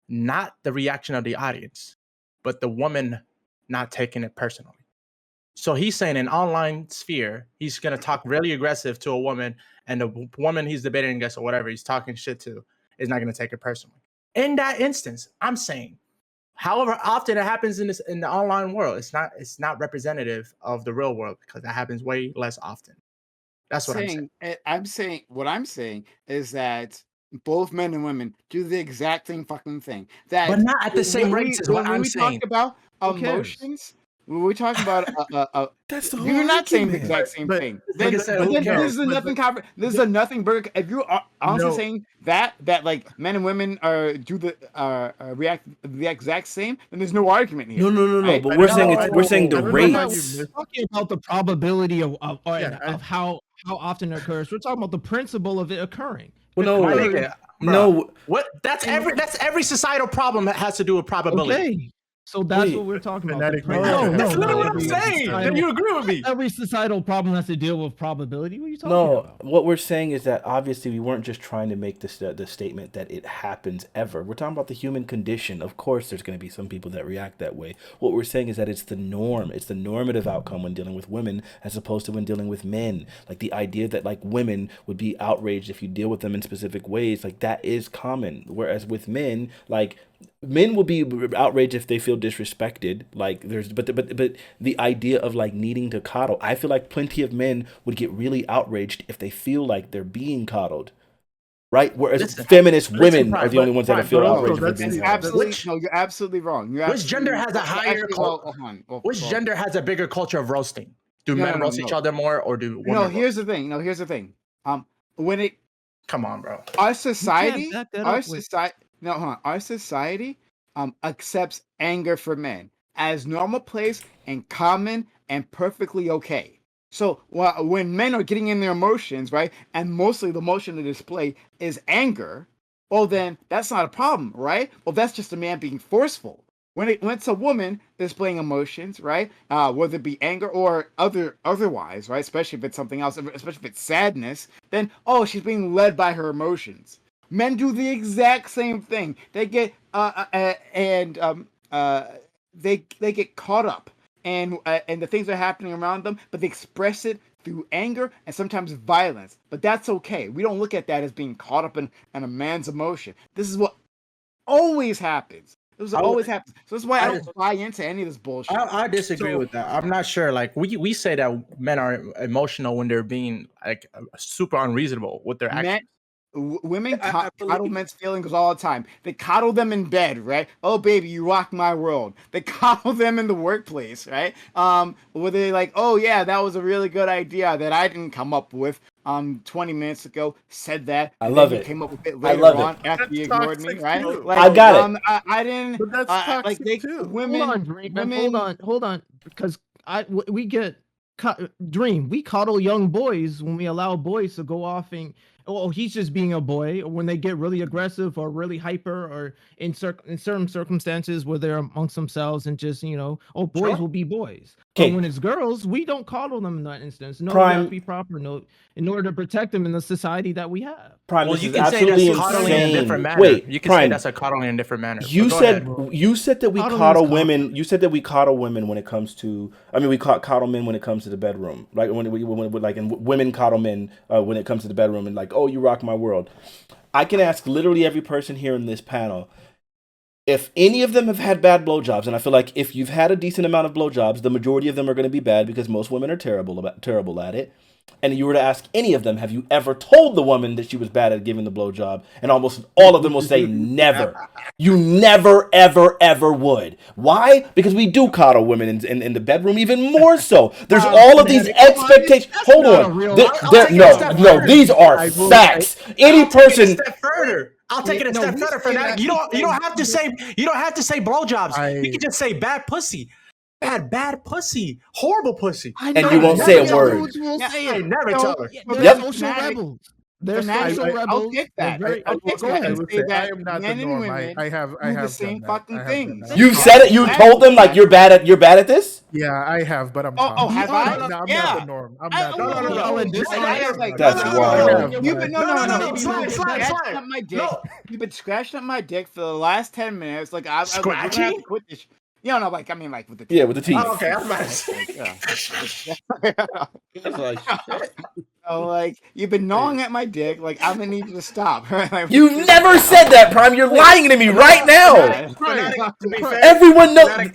not the reaction of the audience, but the woman not taking it personally. So he's saying in online sphere, he's gonna talk really aggressive to a woman, and the woman he's debating against or whatever he's talking shit to is not gonna take it personally. In that instance, I'm saying, however often it happens in the online world, it's not representative of the real world because that happens way less often. That's what I'm saying. What I'm saying is that both men and women do the exact same fucking thing. That, but not at the same rates is what I'm saying. Talk about emotions. When we talk about That's the whole you're not saying the argument. exact same thing. Like I said, who cares? This is a nothing burger. If you're honestly saying that like men and women react the exact same, then there's no argument here. No. Right? But we're saying the rates. We're talking about the probability of how often it occurs. We're talking about the principle of it occurring. Well, no. What? That's every societal problem that has to do with probability. Okay. So that's what we're talking about. Fanatiq That's literally what I'm saying. Then you agree with me. Every societal problem has to deal with probability. What are you talking about? What we're saying is that obviously we weren't just trying to make this the statement that it happens ever. We're talking about the human condition. Of course, there's going to be some people that react that way. What we're saying is that it's the norm. It's the normative outcome when dealing with women as opposed to when dealing with men. Like the idea that like women would be outraged if you deal with them in specific ways, like that is common. Whereas with men, like men will be outraged if they feel disrespected. Like there's, but the idea of like needing to coddle, I feel like plenty of men would get really outraged if they feel like they're being coddled, right? Whereas feminist women are the only ones that feel outraged for being coddled. You're absolutely wrong. Which gender has a higher? Which gender has a bigger culture of roasting? Do men roast each other more, or do women? No, here's the thing. When it, come on, bro. Our society, our society accepts anger for men as normal place and common and perfectly okay. So when men are getting in their emotions, right, and mostly the emotion they display is anger, well then that's not a problem, right? Well, that's just a man being forceful. When it's a woman displaying emotions, right, whether it be anger or otherwise, right, especially if it's something else, especially if it's sadness, then she's being led by her emotions. Men do the exact same thing. They get they get caught up and the things that are happening around them, but they express it through anger and sometimes violence. But that's okay. We don't look at that as being caught up in a man's emotion. This is what always happens. Always happens. So that's why I don't buy into any of this bullshit. I disagree with that. I'm not sure. Like we say that men are emotional when they're being like super unreasonable with their actions. Women coddle men's feelings all the time. They coddle them in bed, right? Oh, baby, you rock my world. They coddle them in the workplace, right? Where they like, oh yeah, that was a really good idea that I didn't come up with 20 minutes ago. Said that. I love it. Came up with it later on after you ignored me, right? Like, I got it. I didn't. But that's toxic too. Hold on, because we get Dream. We coddle young boys when we allow boys to go off and oh, he's just being a boy. Or when they get really aggressive or really hyper, or in certain circumstances where they're amongst themselves and just, oh, boys will be boys. But when it's girls, we don't coddle them in that instance. No, we have to be proper. No, in order to protect them in the society that we have. Prime, well, this you is can say absolutely that's coddling in a insane. different manner. Wait, you can Prime, say that's a coddling in a different manner. You said that we Coddling coddle is women. You said that we coddle women when it comes to. I mean, we coddle men when it comes to the bedroom. Like when like, and women coddle men when it comes to the bedroom, and like, oh, you rock my world. I can ask literally every person here in this panel if any of them have had bad blowjobs, and I feel like if you've had a decent amount of blowjobs, the majority of them are going to be bad because most women are terrible at it. And you were to ask any of them, have you ever told the woman that she was bad at giving the blowjob? And almost all of them will say never. You never, ever, ever would. Why? Because we do coddle women in the bedroom even more so. There's all of these expectations. Hold on. No, these are facts. Any person. I'll take it a step further for that. You don't have to say blowjobs. You can just say bad pussy. Bad pussy, horrible pussy, and you won't say a word. I never tell her. They're social rebels. They're social rebels. I'll take that. I am not the norm. I have the same fucking thing. You've said it. You told them like you're bad at this. Yeah, I have, but I'm. Oh, have I? No, I'm not the norm. I'm not. No. That's wild. You've been scratching up my dick. You've been scratching up my dick for the last 10 minutes. Like I was like, we're gonna have to quit this. Like with the teeth. Yeah, with the teeth. Oh, okay, I'm about to say. It's like shit. Like you've been gnawing at my dick. Like I'm gonna need you to stop. You never said that, Prime. You're lying to me right now. Everyone knows.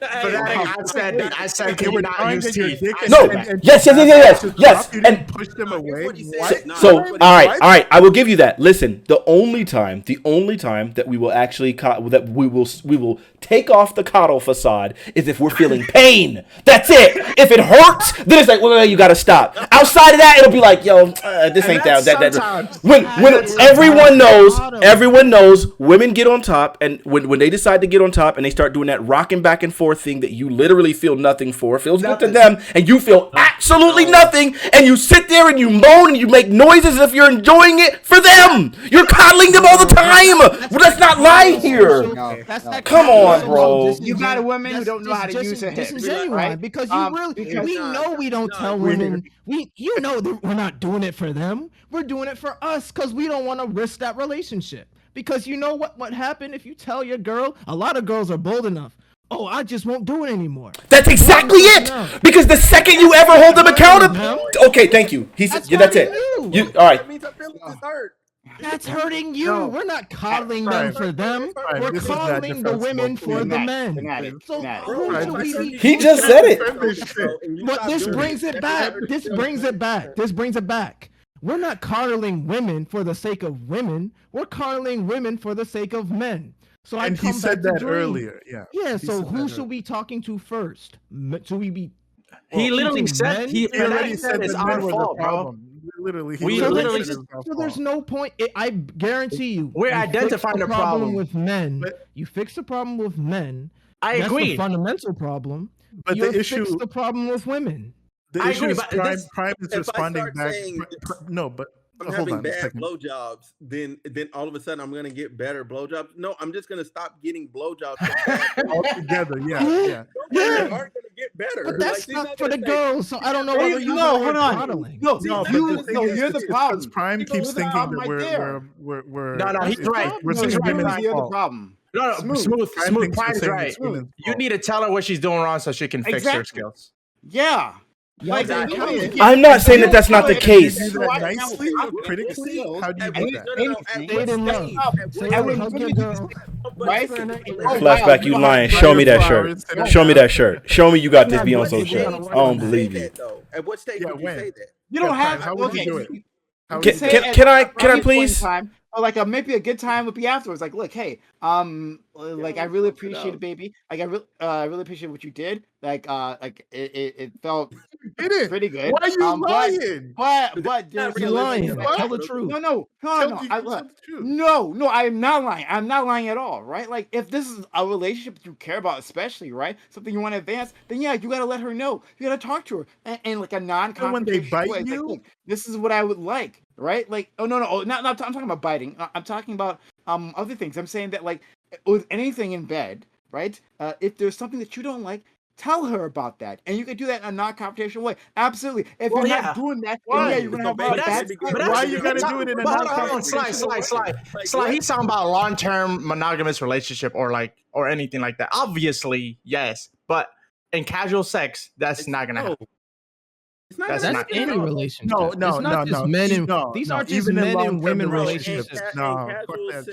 I said, can you not use teeth? No. Yes. And push them away. So, all right. I will give you that. Listen, the only time that we will actually we will take off the coddle facade is if we're feeling pain. That's it. If it hurts, then it's like, well, you got to stop. Outside of that, it'll be like, yo, this ain't that. When everyone knows, women get on top, and when they decide to get on top and they start doing that rocking back and forth thing that you literally feel nothing for, feels good to them, and you feel absolutely nothing, and you sit there and you moan and you make noises as if you're enjoying it for them. You're coddling them all the time. Let's not lie here. Come on, bro. You got a woman who don't know how to use her hips, right? Because we know we don't tell women. You know that we're not doing it for them. We're doing it for us because we don't want to risk that relationship. Because you know what happened if you tell your girl? A lot of girls are bold enough. Oh, I just won't do it anymore. That's exactly it. Because the second you ever hold them accountable, okay, thank you. He said, that's it. You all right? That means I feel it's hurt. That's hurting you. No. We're not coddling them for them. We're coddling the women for the men. So he just said it. But this brings it back. We're not coddling women for the sake of women. We're coddling women for the sake of men. So and he said that earlier. Yeah. Yeah. So who should we be talking to first? Should we be? He literally said he already said it's our fault, bro. So there's no point. I guarantee you. We're identifying the problem with men. You fix the problem with men. I agree. That's the fundamental problem. But the issue, fix the problem with women. The issue is Prime is responding back. No, but I'm having bad blowjobs, then all of a sudden I'm gonna get better blowjobs. No, I'm just gonna stop getting blowjobs altogether. Yeah. They aren't gonna get better. But that's not for the girls, so I don't know whether you know. Hold on. You're the problem. Prime keeps thinking that we're. No, he's right. We're saying women's you're the problem. No, smooth. Prime's right. You need to tell her what she's doing wrong so she can fix her skills. Yeah. I'm not saying that that's not the case. Nicely, critically, how do you do that? Flashback, you lying. Show me that shirt. Show me that shirt. Show me you got this Beyonce shirt. I don't believe you. At what stage would you say that? You don't have. How would you do it? Can I please? Or like maybe a good time would be afterwards. Like, look, hey, like I really appreciate it, baby. Like I really appreciate what you did. Like it felt pretty good. Why are you lying? But you're lying. Tell the truth. No. No, I am not lying. I'm not lying at all, right? Like if this is a relationship you care about, especially, right? Something you want to advance, then yeah, you gotta let her know. You gotta talk to her and like a non-confrontational when they bite way. you. Like, look, this is what I would like. right? Like, oh no, I'm talking about biting. I'm talking about other things. I'm saying that like with anything in bed, right? If there's something that you don't like, tell her about that, and you can do that in a non-confrontational way. Absolutely. If you're not doing that, then yeah, you're gonna have a bad. Why you gotta do it in a non-confrontational way? Sly. He's talking about long-term monogamous relationship or anything like that. Obviously, yes, but in casual sex, that's not gonna happen. It's not. That's any relationship. No. These aren't just men and women relationships. No, casual sex,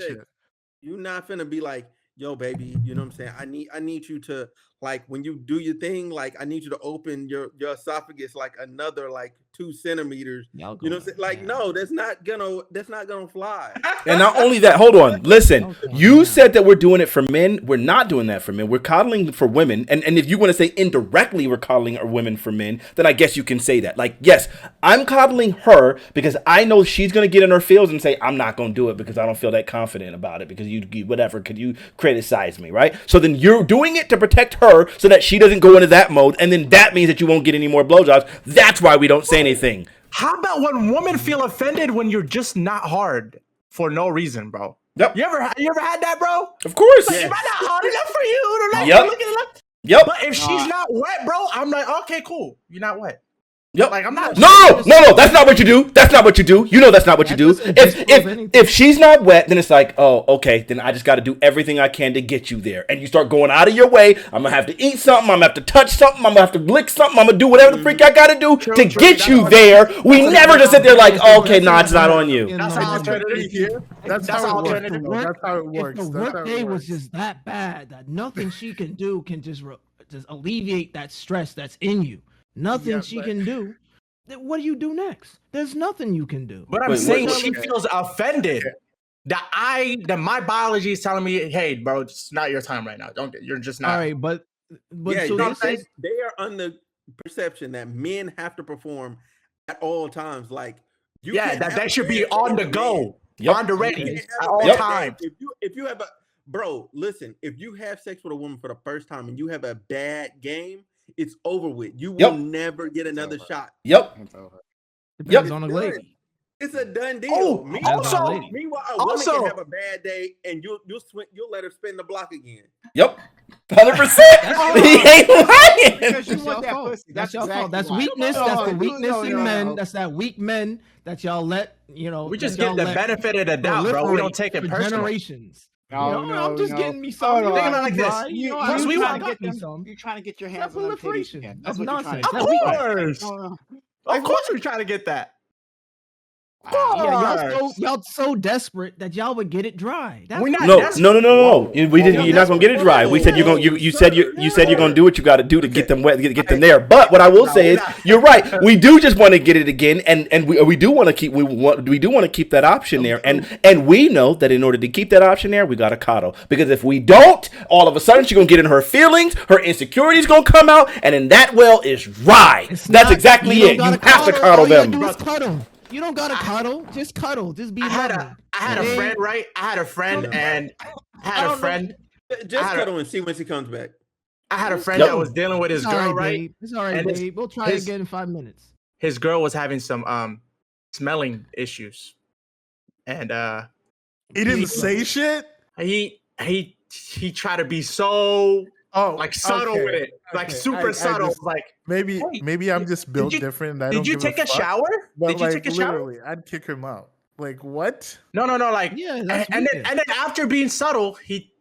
you're not finna be like, yo, baby, you know what I'm saying? I need you to, like, when you do your thing, like, I need you to open your esophagus like another like 2 centimeters. You know what I'm saying? Like, no, that's not gonna fly. And not only that, hold on, listen. You said that we're doing it for men. We're not doing that for men. We're coddling for women. And if you want to say indirectly we're coddling our women for men, then I guess you can say that. Like, yes, I'm coddling her because I know she's gonna get in her feels and say I'm not gonna do it because I don't feel that confident about it because you whatever, could you criticize me, right? So then you're doing it to protect her so that she doesn't go into that mode, and then that means that you won't get any more blowjobs. That's why we don't say anything. How about when women feel offended when you're just not hard for no reason, bro? Yep. You ever had that, bro? Of course. Like, am I not hard enough for you? Like, Yep. Yep. But if she's not wet, bro, I'm like, okay, cool. You're not wet. Yep. Like, I'm not. No. That's not what you do. That's not what you do. You know that's not what you do. If she's not wet, then it's like, oh, okay. Then I just got to do everything I can to get you there. And you start going out of your way. I'm gonna have to eat something. I'm gonna have to touch something. I'm gonna have to lick something. I'm gonna do whatever the freak I got to do to get you there. We never just sit there like, oh, okay, no, it's not on you. That's how it works. If the workday was just that bad that nothing she can do can just alleviate that stress that's in you. Nothing she can do. What do you do next? There's nothing you can do. But I'm saying she feels offended that my biology is telling me, hey, bro, it's not your time right now. You're just not. All right, but yeah, so they are under perception that men have to perform at all times. Like, that should be on the go, on the ready at all times. If you have bro, listen, if you have sex with a woman for the first time and you have a bad game, it's over with. You will never get another shot. Yep. Depends on the lady. It's a done deal. Oh, meanwhile, a woman can have a bad day and you'll let her spin the block again. Yep. 100%. He ain't lying. Because you want that pussy. That's your fault. That's weakness. That's the weakness in men. That's that weak men that y'all let, we just get the benefit of the doubt, bro. We don't take it personal. Generations. I'm just getting me some. Think about it like this. You're trying to get your hands on proliferation. That's nonsense. Of course. Of course we're trying to get that. Yeah, y'all so desperate that y'all would get it dry. No. We didn't. You're not gonna get it dry. We said you're gonna. You said you're gonna do what you got to do to get them wet, get them there. But what I will say is, you're right. We do just want to get it again, and we do want to keep. We do want to keep that option there, and we know that in order to keep that option there, we gotta coddle. Because if we don't, all of a sudden she's gonna get in her feelings, her insecurities gonna come out, and then that well is dry. That's exactly it. You have to coddle them. You don't gotta cuddle. Just cuddle. Just be loving. I had a friend, right? I had a friend. Just cuddle and see when she comes back. I had a friend that was dealing with his girl, right? It's all right, babe. We'll try again in 5 minutes. His girl was having some smelling issues, and he didn't say shit. He tried to be so subtle with it, super subtle. Maybe I'm just built different. Did you take a shower? Did you take a shower? Literally, I'd kick him out. Like what? No. Like and then after being subtle, he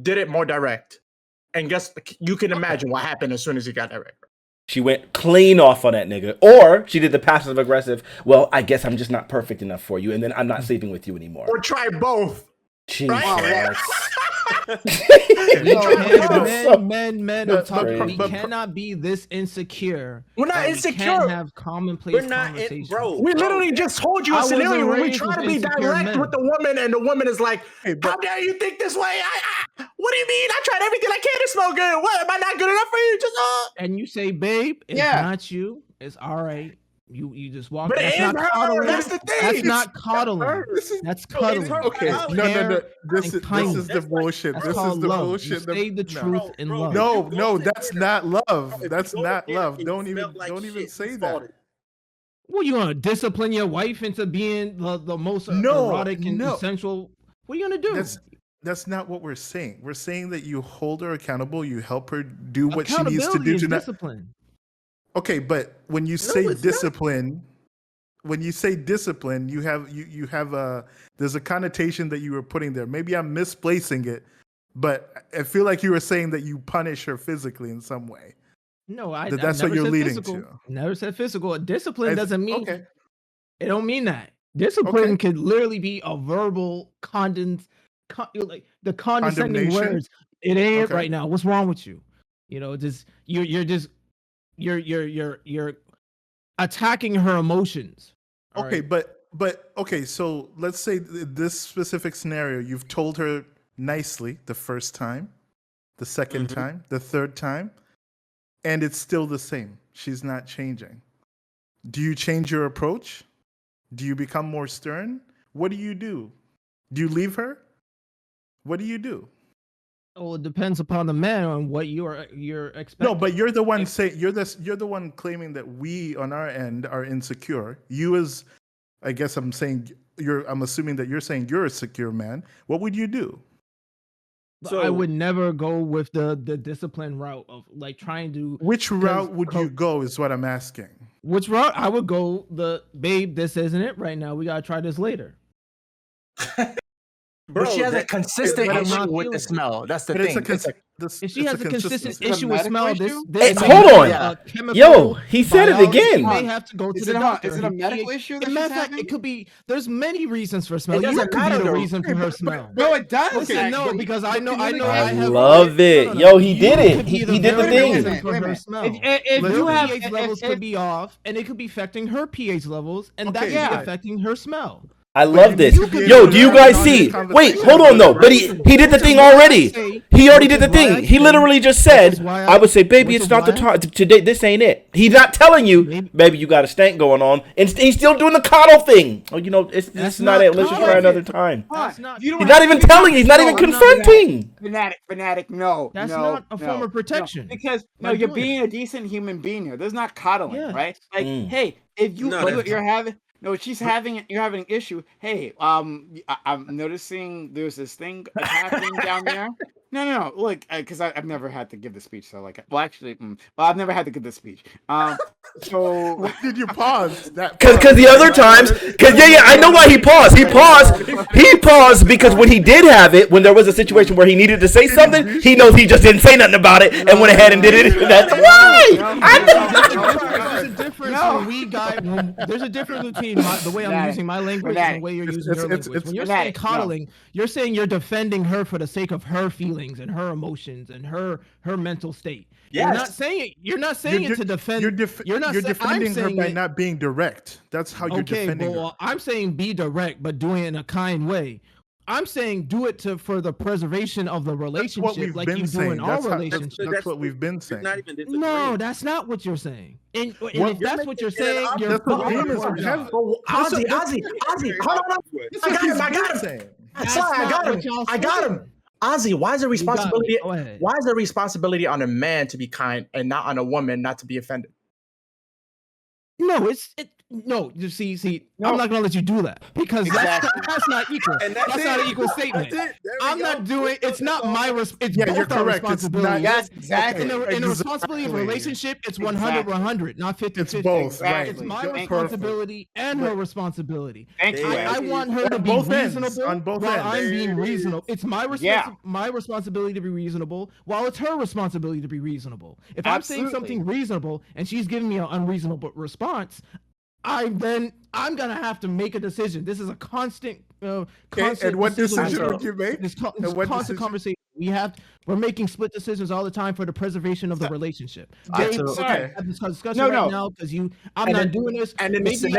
did it more direct. And you can imagine what happened as soon as he got direct. She went clean off on that nigga, or she did the passive aggressive. Well, I guess I'm just not perfect enough for you, and then I'm not sleeping with you anymore. Or try both. Jesus. Right? Men are talking. We cannot be this insecure. We're not insecure. We can't have commonplace conversations. We literally just told you a scenario where we try to be direct with the woman, and the woman is like, "How dare you think this way? What do you mean? I tried everything I can to smell good. What, am I not good enough for you? Just And you say, babe, it's not you. It's all right. You just walk. But that's not coddling. That's the thing. That's not coddling. That's cuddling. Okay, no. This is the bullshit. This is the bullshit. Say the truth in love. No, that's not love. That's not love. Don't even say that. What, you gonna discipline your wife into being the most erotic and essential? What are you gonna do? That's not what we're saying. We're saying that you hold her accountable, you help her do what she needs to Accountability do is to discipline. Okay, but when you say discipline, you have a there's a connotation that you were putting there. Maybe I'm misplacing it, but I feel like you were saying that you punish her physically in some way. No, that's what you're leading physical. to. Never said physical. Discipline doesn't mean okay. It don't mean that. Discipline could literally be a verbal like the condescending words. It ain't right now. What's wrong with you? You know, just you're attacking her emotions. Okay, right? but okay, so let's say this specific scenario, you've told her nicely the first time, the second time, the third time, and it's still the same. She's not changing. Do you change your approach? Do you become more stern? What do you do? Do you leave her? What do you do? Oh, it depends upon the man on what you're expecting. No, but you're the one you're the one claiming that we on our end are insecure. You as I guess I'm assuming that you're saying you're a secure man. What would you do? So I would never go with the discipline route of like trying to. Which route would you go is what I'm asking. Which route? I would go babe, this isn't it right now. We gotta try this later. Bro, but she has a consistent issue with the smell. That's the thing. If she has a consistent issue with smell, hold on. Yo, he said it again. You may have to go to the doctor. Is it a medical issue? It could be. There's many reasons for smell. You could be the reason for her smell. No, it does. Listen, no, because I know. I love it. Yo, he did it. He did the thing. If you have pH levels could be off, and it could be affecting her pH levels, and that could be affecting her smell. I love this. Yo, do you guys see? Wait, hold on though. But he did the thing already. He already did the thing. He literally just said, I would say, baby, it's not the time. Today, this ain't it. He's not telling you, baby, you got a stank going on. And he's still doing the coddle thing. Oh, you know, this is not it. Let's just try another time. He's not even telling. He's not even confronting. Fanatic, no. That's not a form of protection. Because, you're being a decent human being here. There's not coddling, right? Like, hey, if you're having... No, you're having an issue. Hey, I'm noticing there's this thing happening down there. No. Look, because I've never had to give the speech. So I've never had to give the speech. So why did you pause? Because the other times, I know why he paused. He paused because when he did have it, when there was a situation where he needed to say something, he knows he just didn't say nothing about it and went ahead and did it. That's why. There's a difference between the way I'm using my language and the way you're using your language. When you're saying coddling, you're saying you're defending her for the sake of her feelings and her emotions and her mental state. Yes. You're not saying it to defend. You're defending her by not being direct. That's how you're defending her. I'm saying be direct, but doing it in a kind way. I'm saying do it for the preservation of the relationship, like you do in our relationship. That's what we've been saying. No, that's not what you're saying. And if that's what you're saying, you're Ozzy, hold on. I got him. Ozzy, why is the responsibility on a man to be kind and not on a woman not to be offended? No, no, you see, I'm not gonna let you do that because that's not equal. That's not an equal statement. I'm not doing. It's not my. It's you're correct. Responsibility. Yes, exactly. In a responsibility of a relationship, it's 100-100, not 50-50. It's both. Right. It's my responsibility and her responsibility. Thank you. I want her to be reasonable on both while ends. I'm being reasonable. It's my responsibility to be reasonable while it's her responsibility to be reasonable. If I'm saying something reasonable and she's giving me an unreasonable response, I'm gonna have to make a decision. This is a constant. And what decision would you make? This constant conversation. We're making split decisions all the time for the preservation of the relationship. Have this discussion now because I'm not doing this. And then maybe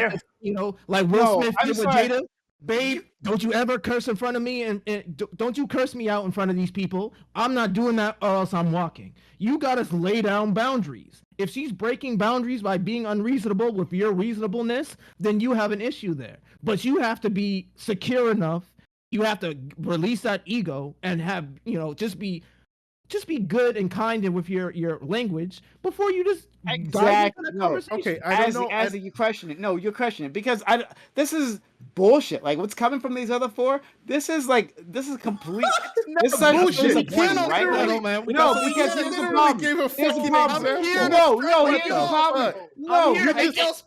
like Will Smith did with Jada. Babe, don't you ever curse in front of me, and don't you curse me out in front of these people. I'm not doing that, or else I'm walking. You gotta lay down boundaries. If she's breaking boundaries by being unreasonable with your reasonableness, then you have an issue there. But you have to be secure enough. You have to release that ego and have, just be just be good and kind with your language before you just exactly. Okay, I don't know. As you question it, no, you're questioning it because this is bullshit. Like what's coming from these other four, this is complete. This is bullshit. disappointing, right? Like, no, because here's the problem. Gave a Here's the fucking problem. example. No, here's the problem. No, you just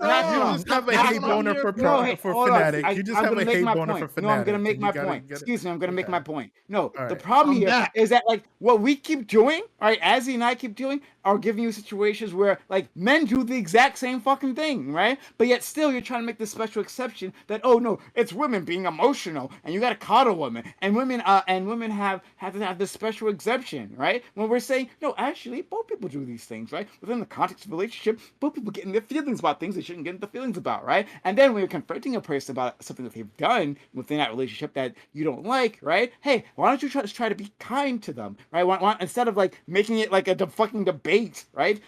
have a hate boner for Fanatiq. You just have a hate boner for Fanatiq. No, I'm gonna make my point. Excuse me, I'm gonna make my point. No, the problem here is that like what we keep doing, all right, Azzy and I keep doing, are giving you situations where like men do the exact same fucking thing, right? But yet still you're trying to make this special exception that, oh no, it's women being emotional and you gotta coddle women and women have to have this special exception, right? When we're saying no, actually both people do these things, right? Within the context of a relationship, both people get in their feelings about things they shouldn't get into feelings about, right? And then when you're confronting a person about something that they've done within that relationship that you don't like, right? Hey, why don't you try to be kind to them, right? Instead of like making it like a fucking debate, right?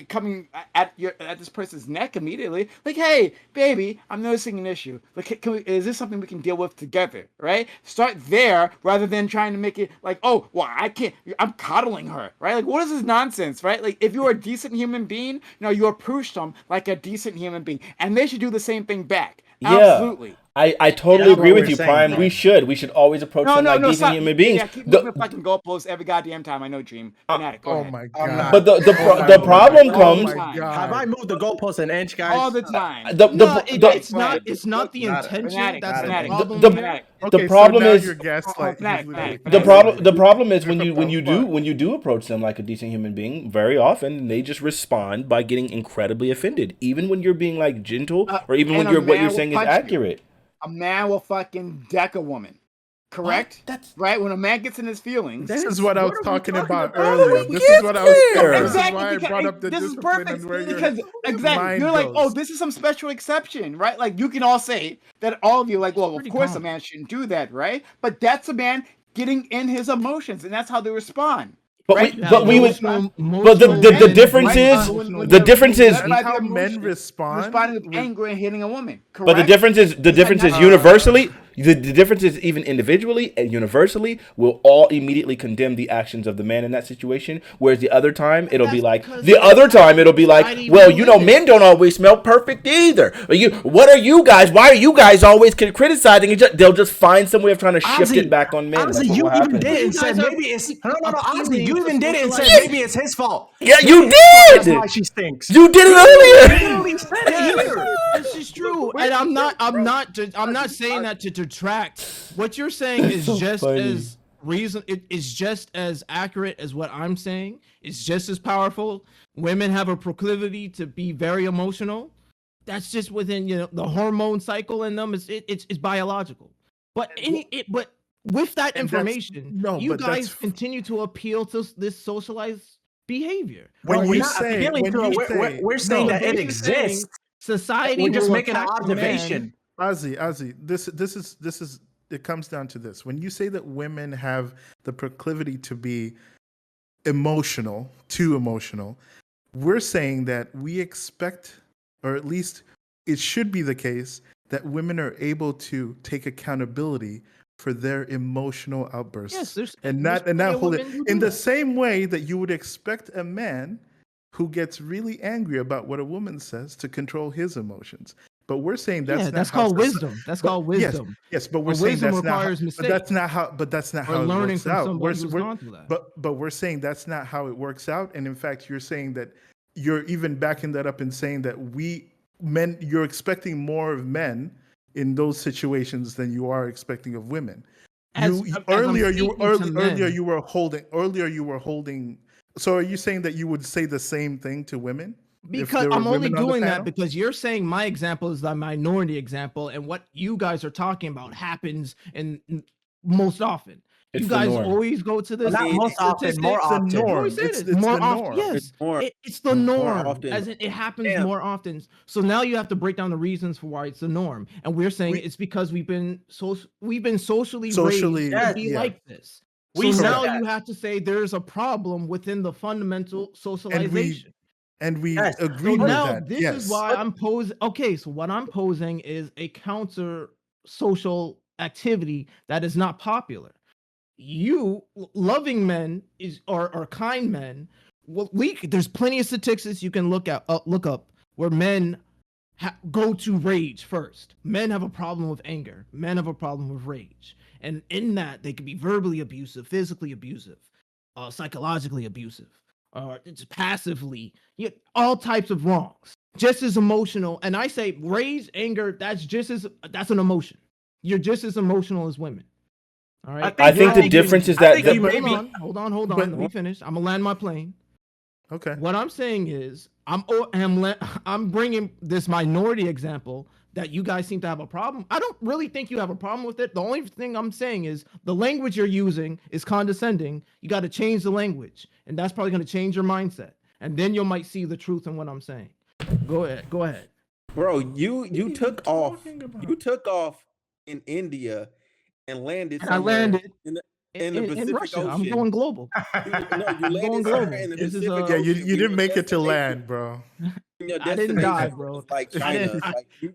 Coming at this person's neck immediately, like, hey, baby, I'm noticing an issue. Like, is this something we can deal with together, right? Start there rather than trying to make it like, oh, well, I can't. I'm coddling her, right? Like, what is this nonsense, right? Like, if you're a decent human being, you approach them like a decent human being, and they should do the same thing back. Yeah. Absolutely. I totally agree with you, Prime. We should always approach them like decent human beings. Yeah, keep moving fucking goalposts every goddamn time. I know, Dream. Fanatiq, go ahead. My god! But the problem comes. Have I moved the goalpost an inch, guys? All the time. It's not the intention. That's the problem is the problem is when you do approach them like a decent human being, very often they just respond by getting incredibly offended, even when you're being like gentle or even when what you're saying is accurate. A man will fucking deck a woman. Correct? That's right. When a man gets in his feelings. This is what I was talking about earlier. This is what I was exactly. Why I brought up the this is discipline perfect and where because exactly you're like, oh, this is some special exception, right? Like you can all say that all of you like, well, of course a man shouldn't do that, right? But that's a man getting in his emotions, and that's how they respond. But the difference is how men responding with anger and hitting a woman. Correct? But the difference is universally. The difference is even individually and universally will all immediately condemn the actions of the man in that situation. Whereas the other time it'll be like, well, men don't always smell perfect either. What are you guys? Why are you guys always criticizing each other? They'll just find some way of trying to shift it back on men. Honestly, you even did and said maybe it's honestly, you even did it and said maybe it's his fault. Yeah, you did. That's why she stinks. You did it earlier. This is true, and I'm not saying that to detract. What you're saying is just as reason. It is just as accurate as what I'm saying. It's just as powerful. Women have a proclivity to be very emotional. That's just within the hormone cycle in them. It's biological. But with that information, you guys continue to appeal to this socialized behavior. We're saying that it exists. Society, we're just making an observation. Ozzy, this is it comes down to this. When you say that women have the proclivity to be too emotional, we're saying that we expect, or at least it should be the case, that women are able to take accountability for their emotional outbursts. Yes, and not hold it in the same way that you would expect a man who gets really angry about what a woman says to control his emotions. But we're saying that's called wisdom. That's called wisdom. Yes, but we're saying that's not how. But that's not how it works out. But we're saying that's not how it works out. And in fact, you're saying that you're even backing that up and saying that you're expecting more of men in those situations than you are expecting of women. Earlier you were holding. So are you saying that you would say the same thing to women? Because I'm only doing that because you're saying my example is the minority example, and what you guys are talking about happens in most often. You guys always go to this. Not most often, more often. It's more often. Yes, it's the norm. As in, it happens more often. So now you have to break down the reasons for why it's the norm, and we're saying it's because we've been socially raised to be like this. So now you have to say there's a problem within the fundamental socialization. And we agree with that. This is why I'm posing. Okay, so what I'm posing is a counter social activity that is not popular. you loving men or kind men. Well, there's plenty of statistics you can look up where men go to rage first. Men have a problem with anger. Men have a problem with rage, and in that they can be verbally abusive, physically abusive, psychologically abusive, or it's passively. All types of wrongs. Just as emotional, and I say rage, anger. That's an emotion. You're just as emotional as women. All right. I think the difference is that. Hold on. Let me finish. I'm gonna land my plane. Okay. What I'm saying is, I'm bringing this minority example that you guys seem to have a problem. I don't really think you have a problem with it. The only thing I'm saying is the language you're using is condescending. You got to change the language, and that's probably going to change your mindset, and then you might see the truth in what I'm saying. Go ahead. Bro, you took off. You took off in India and landed. I landed in the Pacific Russia. Ocean. I'm going global. You landed global. In the Pacific Ocean. You didn't make it to land, bro. I didn't die, bro. Like China.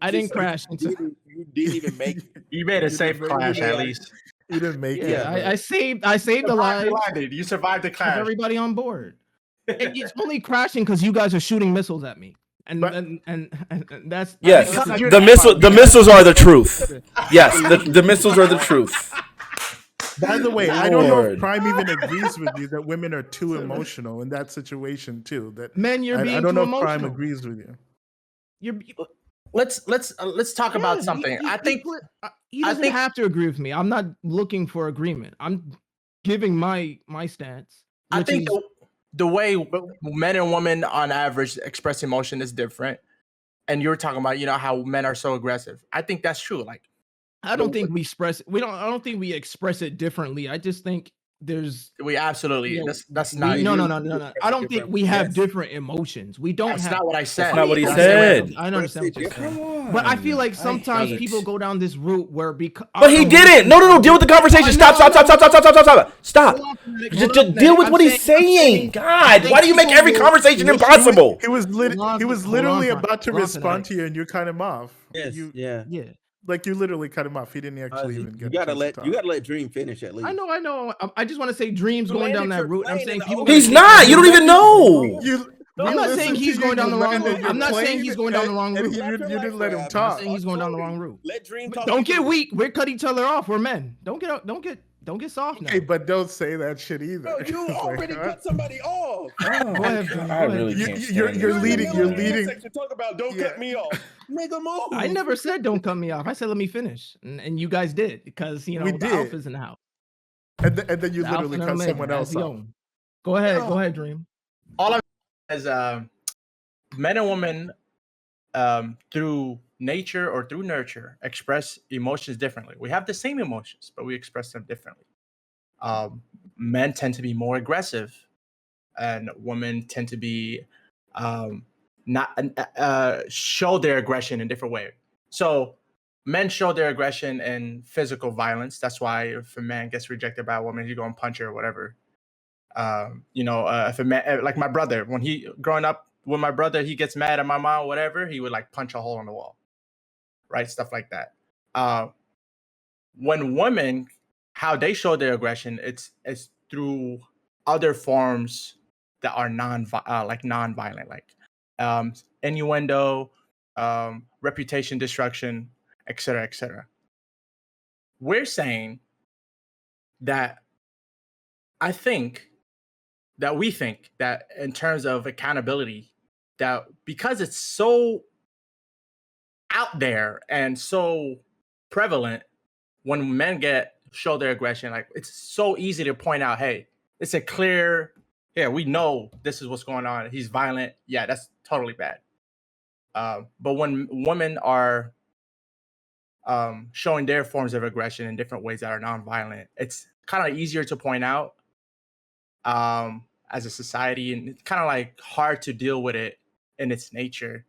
I didn't crash. You didn't even make it. You made a safe crash at least. You didn't make it. Yeah, I saved the lives. You survived the crash. Everybody on board. It's only crashing because you guys are shooting missiles at me. And that's the missiles are the truth. Yes, the missiles are the truth. By the way, I don't know if Prime even agrees with you that women are too emotional in that situation too. That men, you're being I don't too know if Prime emotional. agrees with you. Let's talk about something. I think he doesn't have to agree with me. I'm not looking for agreement. I'm giving my stance. I think the way men and women on average express emotion is different. And you're talking about, how men are so aggressive. I think that's true. Like, I don't think we express it. I don't think we express it differently. I just think we absolutely that's not no. I don't think we have different emotions. We don't that's have. Not what I said. That's not what he said. I understand what you're saying, but I feel like sometimes people go down this route where because. But he didn't. No. Deal with the conversation. Stop. Just deal with what he's saying. God, why do you make every conversation impossible? He was literally about to respond to you, and you cut him off. Yes. Yeah. Like you literally cut him off. He didn't actually even get. You gotta let Dream finish at least. I know. I just want to say Dream's going down that route. I'm saying people. He's not. You don't even know. I'm not saying he's going down the wrong route. I'm not saying he's going down the wrong route. You didn't let him talk. I'm saying he's going down the wrong route. Let Dream talk. Don't get weak. We're cut each other off. We're men. Don't get soft now. Okay, but don't say that shit either. No, you already cut somebody off. Go ahead, I really can't. You're leading. To talk about don't cut me off. Nigga, move. I never said don't cut me off. I said let me finish, and you guys did because the alpha's in the house. And then you literally cut someone else off. Go ahead, Dream. All I'm is men and women through nature or through nurture express emotions differently. We have the same emotions, but we express them differently. Men tend to be more aggressive, and women tend to be not show their aggression in different ways. So men show their aggression in physical violence. That's why if a man gets rejected by a woman, you go and punch her or whatever. If a man, like my brother, growing up with my brother, he gets mad at my mom, whatever, he would like punch a hole in the wall, right? Stuff like that. When women, how they show their aggression, it's through other forms that are non-violent, like innuendo, reputation destruction, etc., etc. We're saying that we think that in terms of accountability, that because it's so out there and so prevalent, when men show their aggression, like it's so easy to point out, hey, it's a clear, we know this is what's going on. He's violent. Yeah, that's totally bad. But when women are showing their forms of aggression in different ways that are non-violent, it's kind of easier to point out as a society, and it's kind of like hard to deal with it in its nature,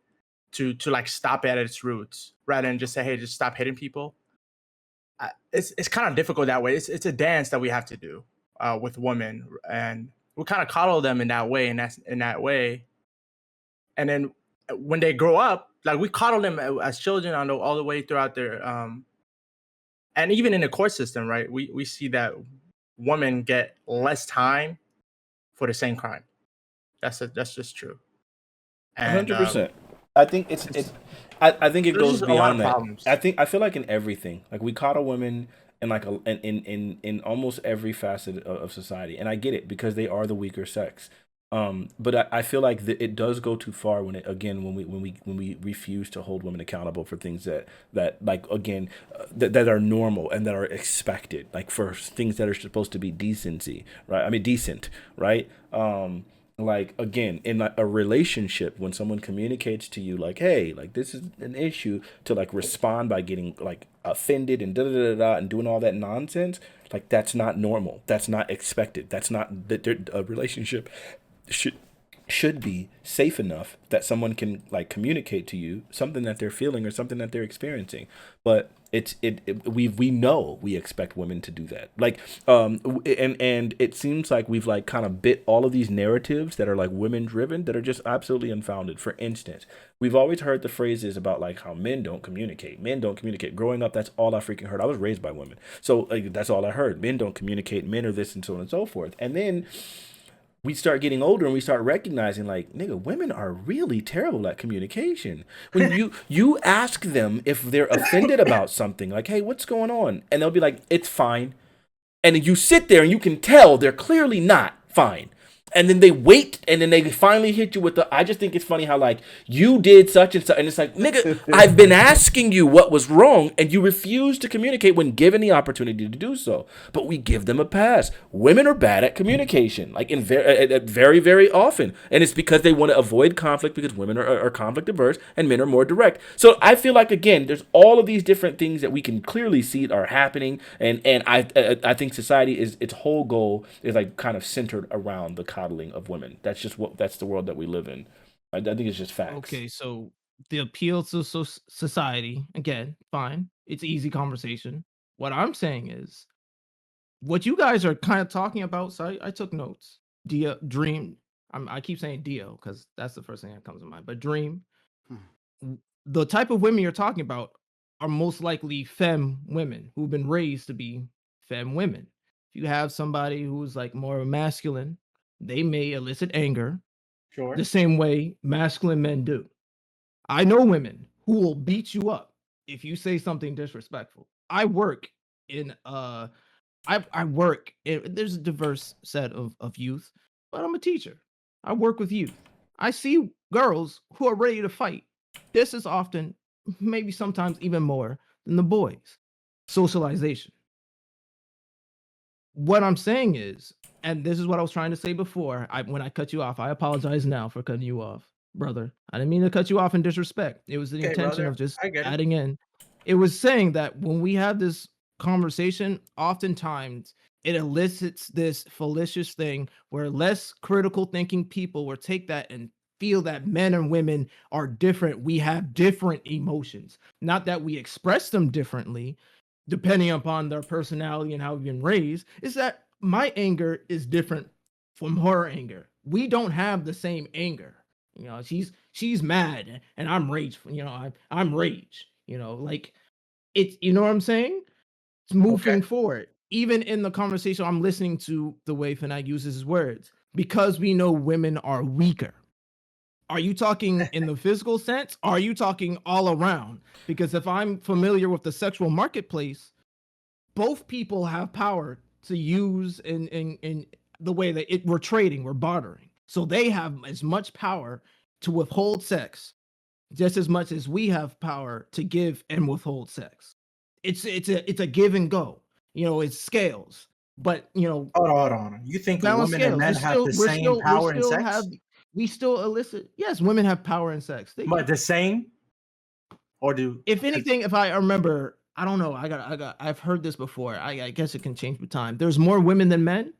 to like stop it at its roots rather than just say, hey, just stop hitting people. It's kind of difficult that way. It's a dance that we have to do with women, and we kind of coddle them in that way, and then when they grow up, like we coddle them as children all the way throughout their and even in the court system, right? We see that women get less time for the same crime. That's just true. And 100%. I think I think it goes just a lot of beyond that. problems. I feel like in everything, like we coddle women in like in almost every facet of society, and I get it because they are the weaker sex. But I feel like it does go too far when we refuse to hold women accountable for things that like again that are normal and that are expected, like for things that are supposed to be decency, right? I mean decent, right? Like again in a relationship, when someone communicates to you like, hey, like this is an issue, to like respond by getting like offended and da da da da and doing all that nonsense, like that's not normal, that's not expected, that's not that a relationship should be safe enough that someone can like communicate to you something that they're feeling or something that they're experiencing. But we know we expect women to do that, like and it seems like we've like kind of bit all of these narratives that are like women driven that are just absolutely unfounded. For instance, we've always heard the phrases about like how men don't communicate. Growing up, that's all I freaking heard. I was raised by women, so like that's all I heard. Men don't communicate, men are this, and so on and so forth. And then we start getting older and we start recognizing like, nigga, women are really terrible at communication. When you ask them if they're offended about something, like, hey, what's going on? And they'll be like, it's fine. And then you sit there and you can tell they're clearly not fine. And then they wait, and then they finally hit you with the. I just think it's funny how like you did such and such, and it's like, nigga, I've been asking you what was wrong, and you refuse to communicate when given the opportunity to do so. But we give them a pass. Women are bad at communication, like in very very often, and it's because they want to avoid conflict because women are conflict averse and men are more direct. So I feel like again, there's all of these different things that we can clearly see are happening, and I think society is its whole goal is like kind of centered around the coddling of women. That's the world that we live in. I think it's just facts. Okay, so the appeal to society, again, fine. It's easy conversation. What I'm saying is, what you guys are kind of talking about. So I took notes. Dream. I keep saying Dio because that's the first thing that comes to mind. But Dream, the type of women you're talking about are most likely femme women who've been raised to be femme women. If you have somebody who's like more masculine, they may elicit anger Sure. the same way masculine men do. I know women who will beat you up if you say something disrespectful. I work in there's a diverse set of youth, but I'm a teacher. I work with youth. I see girls who are ready to fight. This is often, maybe sometimes even more than the boys. Socialization. What I'm saying is, and this is what I was trying to say before, when I cut you off, I apologize now for cutting you off, brother. I didn't mean to cut you off in disrespect. It was the intention brother. of just I get it. adding in. It was saying that when we have this conversation, oftentimes it elicits this fallacious thing where less critical thinking people will take that and feel that men and women are different. We have different emotions. Not that we express them differently, depending upon their personality and how we've been raised, is that my anger is different from her anger. We don't have the same anger. You know, she's mad and I'm rage. You know, I'm rage. You know, like it's, you know what I'm saying? It's moving forward. Even in the conversation, I'm listening to the way Fanatiq uses his words because we know women are weaker. Are you talking in the physical sense? Or are you talking all around? Because if I'm familiar with the sexual marketplace, both people have power to use in the way that we're trading, we're bartering. So they have as much power to withhold sex just as much as we have power to give and withhold sex. It's a give and go. You know, it's scales. But you know, hold on. You think balance women and scales. men have the same power in sex? We still elicit. Yes, women have power in sex. But the same, or do? If anything, if I remember, I don't know. I've heard this before. I guess it can change with time. There's more women than men,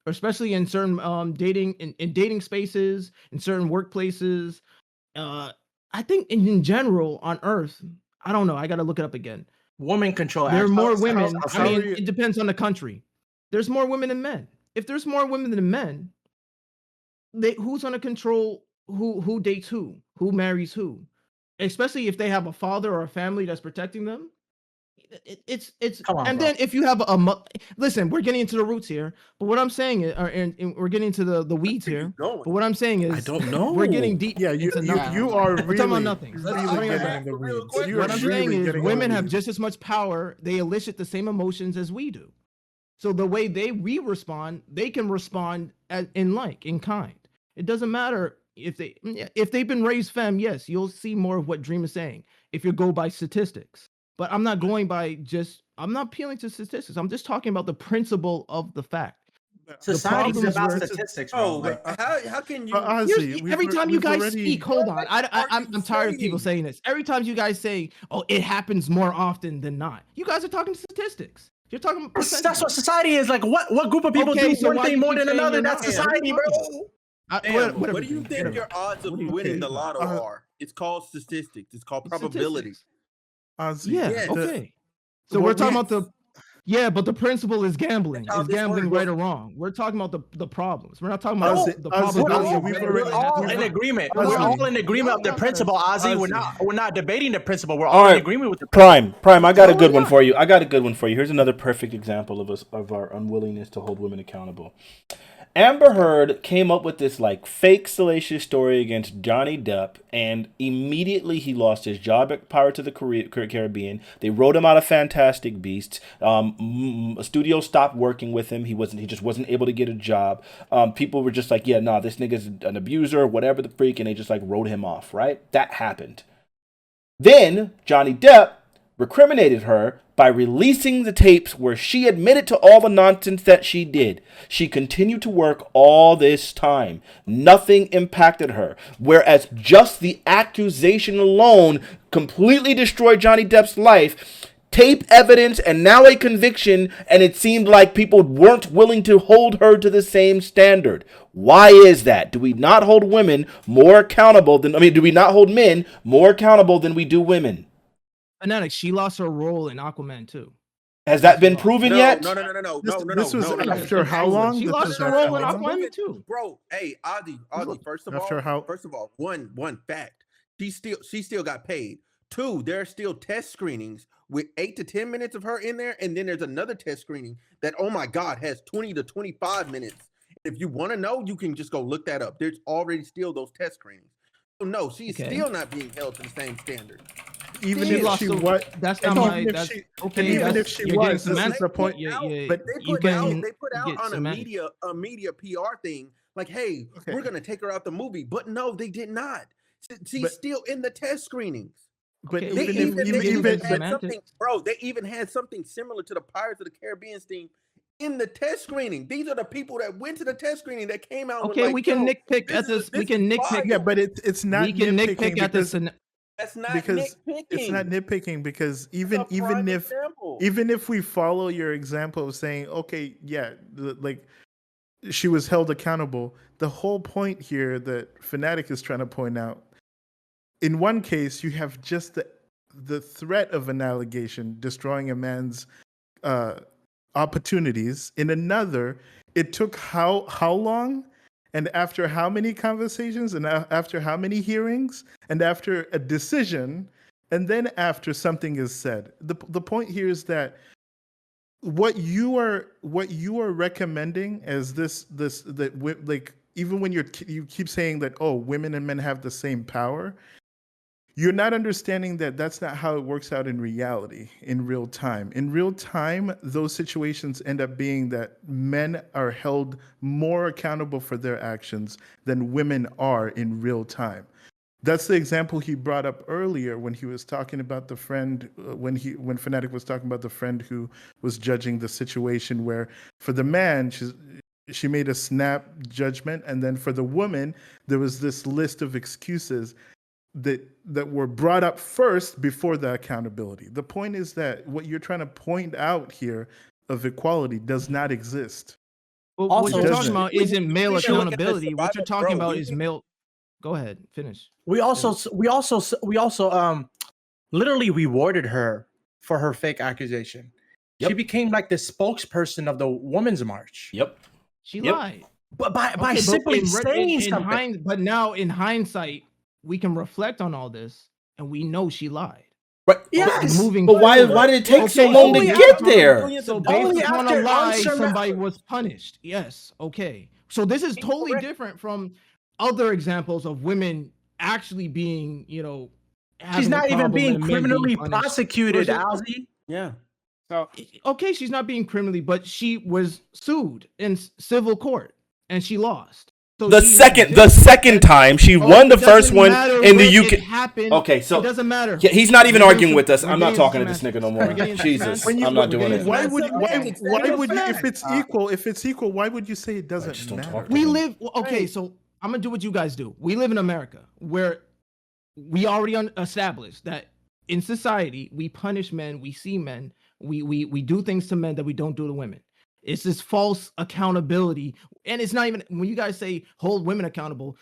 especially in certain dating in dating spaces, in certain workplaces. I think in general on Earth, I don't know. I got to look it up again. Women control. There are more women. I mean, it depends on the country. There's more women than men. If there's more women than men, who's going to control who dates who marries who? Especially if they have a father or a family that's protecting them. It's Come on, and bro. then if you have listen, we're getting into the roots here, but what I'm saying is, and we're getting into the weeds here. But what I'm saying is, I don't know. we're getting deep. Yeah, you into nothing. you are We're talking about really, nothing. Let's really bring it getting back. in the weeds. What You're What I'm saying really is, getting in the women have weeds. just as much power. They elicit the same emotions as we do. So the way we respond, they can respond in kind. It doesn't matter if they've been raised femme. Yes, you'll see more of what Dream is saying if you go by statistics. But I'm not going by I'm not appealing to statistics. I'm just talking about the principle of the fact. Society is about statistics, bro. Like, how can you? Every time you guys speak, hold on. I'm tired of people saying this. Every time you guys say, "Oh, it happens more often than not," you guys are talking statistics. You're talking. That's what society is. Like, what group of people do one thing more than another? That's society, bro. What do you think your odds of winning the lotto are? It's called statistics. It's called probability. Yeah. Okay. So we're talking about the. Yeah, but the principle is gambling. Is gambling right or wrong? We're talking about the problems. We're not talking about the probability. We're all in agreement. We're all in agreement of the principle, Ozzy. We're not debating the principle. We're all in agreement with the principle. Prime. I got a good one for you. Here's another perfect example of our unwillingness to hold women accountable. Amber Heard came up with this like fake salacious story against Johnny Depp, and immediately he lost his job at Pirates of the Caribbean. They wrote him out of Fantastic Beasts. A studio stopped working with him. He just wasn't able to get a job. People were just like, yeah, nah, this nigga's an abuser, whatever the freak, and they just like wrote him off, right? That happened. Then Johnny Depp recriminated her by releasing the tapes where she admitted to all the nonsense that she did. She continued to work all this time. Nothing impacted her. Whereas just the accusation alone completely destroyed Johnny Depp's life. Tape evidence and now a conviction, and it seemed like people weren't willing to hold her to the same standard. Why is that? Do we not hold women more accountable than, do we not hold men more accountable than we do women? Fanatiq, she lost her role in Aquaman too. Has that been proven yet? No. This was after how long? She lost her role in Aquaman too, bro. Hey, Ozzy. First of all, one fact: she still got paid. 2, there are still test screenings with 8 to 10 minutes of her in there, and then there's another test screening that, oh my God, has 20 to 25 minutes. If you want to know, you can just go look that up. There's already still those test screenings. So no, she's still not being held to the same standard. Even if she was, that's not my. That's okay. Even if she was, this is the point. But they put out on a media PR thing like, "Hey, we're gonna take her out the movie," but no, they did not. She's still in the test screenings. But they even had something similar to the Pirates of the Caribbean thing in the test screening. These are the people that went to the test screening that came out. Okay, we can nitpick at this. We can nitpick. Yeah, but it's not. We can nitpick at this. That's not because nitpicking. It's not nitpicking because even if we follow your example of saying, okay, yeah, like she was held accountable, the whole point here that Fanatiq is trying to point out, in one case you have just the threat of an allegation destroying a man's opportunities. In another, it took how long? And after how many conversations, and after how many hearings, and after a decision, and then after something is said. The point here is that what you are recommending as like even when you keep saying that, oh, women and men have the same power, you're not understanding that that's not how it works out in reality, in real time. In real time, those situations end up being that men are held more accountable for their actions than women are in real time. That's the example he brought up earlier when he was talking about the friend, when Fanatiq was talking about the friend who was judging the situation where for the man, she made a snap judgment, and then for the woman, there was this list of excuses that were brought up first before the accountability. The point is that what you're trying to point out here of equality does not exist. Well, what you're talking about isn't male accountability. What you're talking about is male. Go ahead, finish. We also literally rewarded her for her fake accusation. Yep. She became like the spokesperson of the Women's March. Yep. She lied. But by simply saying something. But now in hindsight, we can reflect on all this and we know she lied. But moving. But why did it take so long to get there? So based upon a lie, somebody was punished. Yes. Okay. So this is totally different from other examples of women actually being, she's not even being criminally prosecuted, Ozzy. Yeah. So okay, she's not being criminally, but she was sued in civil court and she lost. So the second time she won the first one in the UK. Okay, so it doesn't matter. Yeah, he's not even arguing with us. I'm not talking to this nigga no more. Jesus, I'm not doing it. Why would you, if it's equal, why would you say it doesn't matter? We live okay, so I'm gonna do what you guys do. We live in America where we already established that in society we punish men, we see men, we do things to men that we don't do to women. It's this false accountability. And it's not even, when you guys say hold women accountable,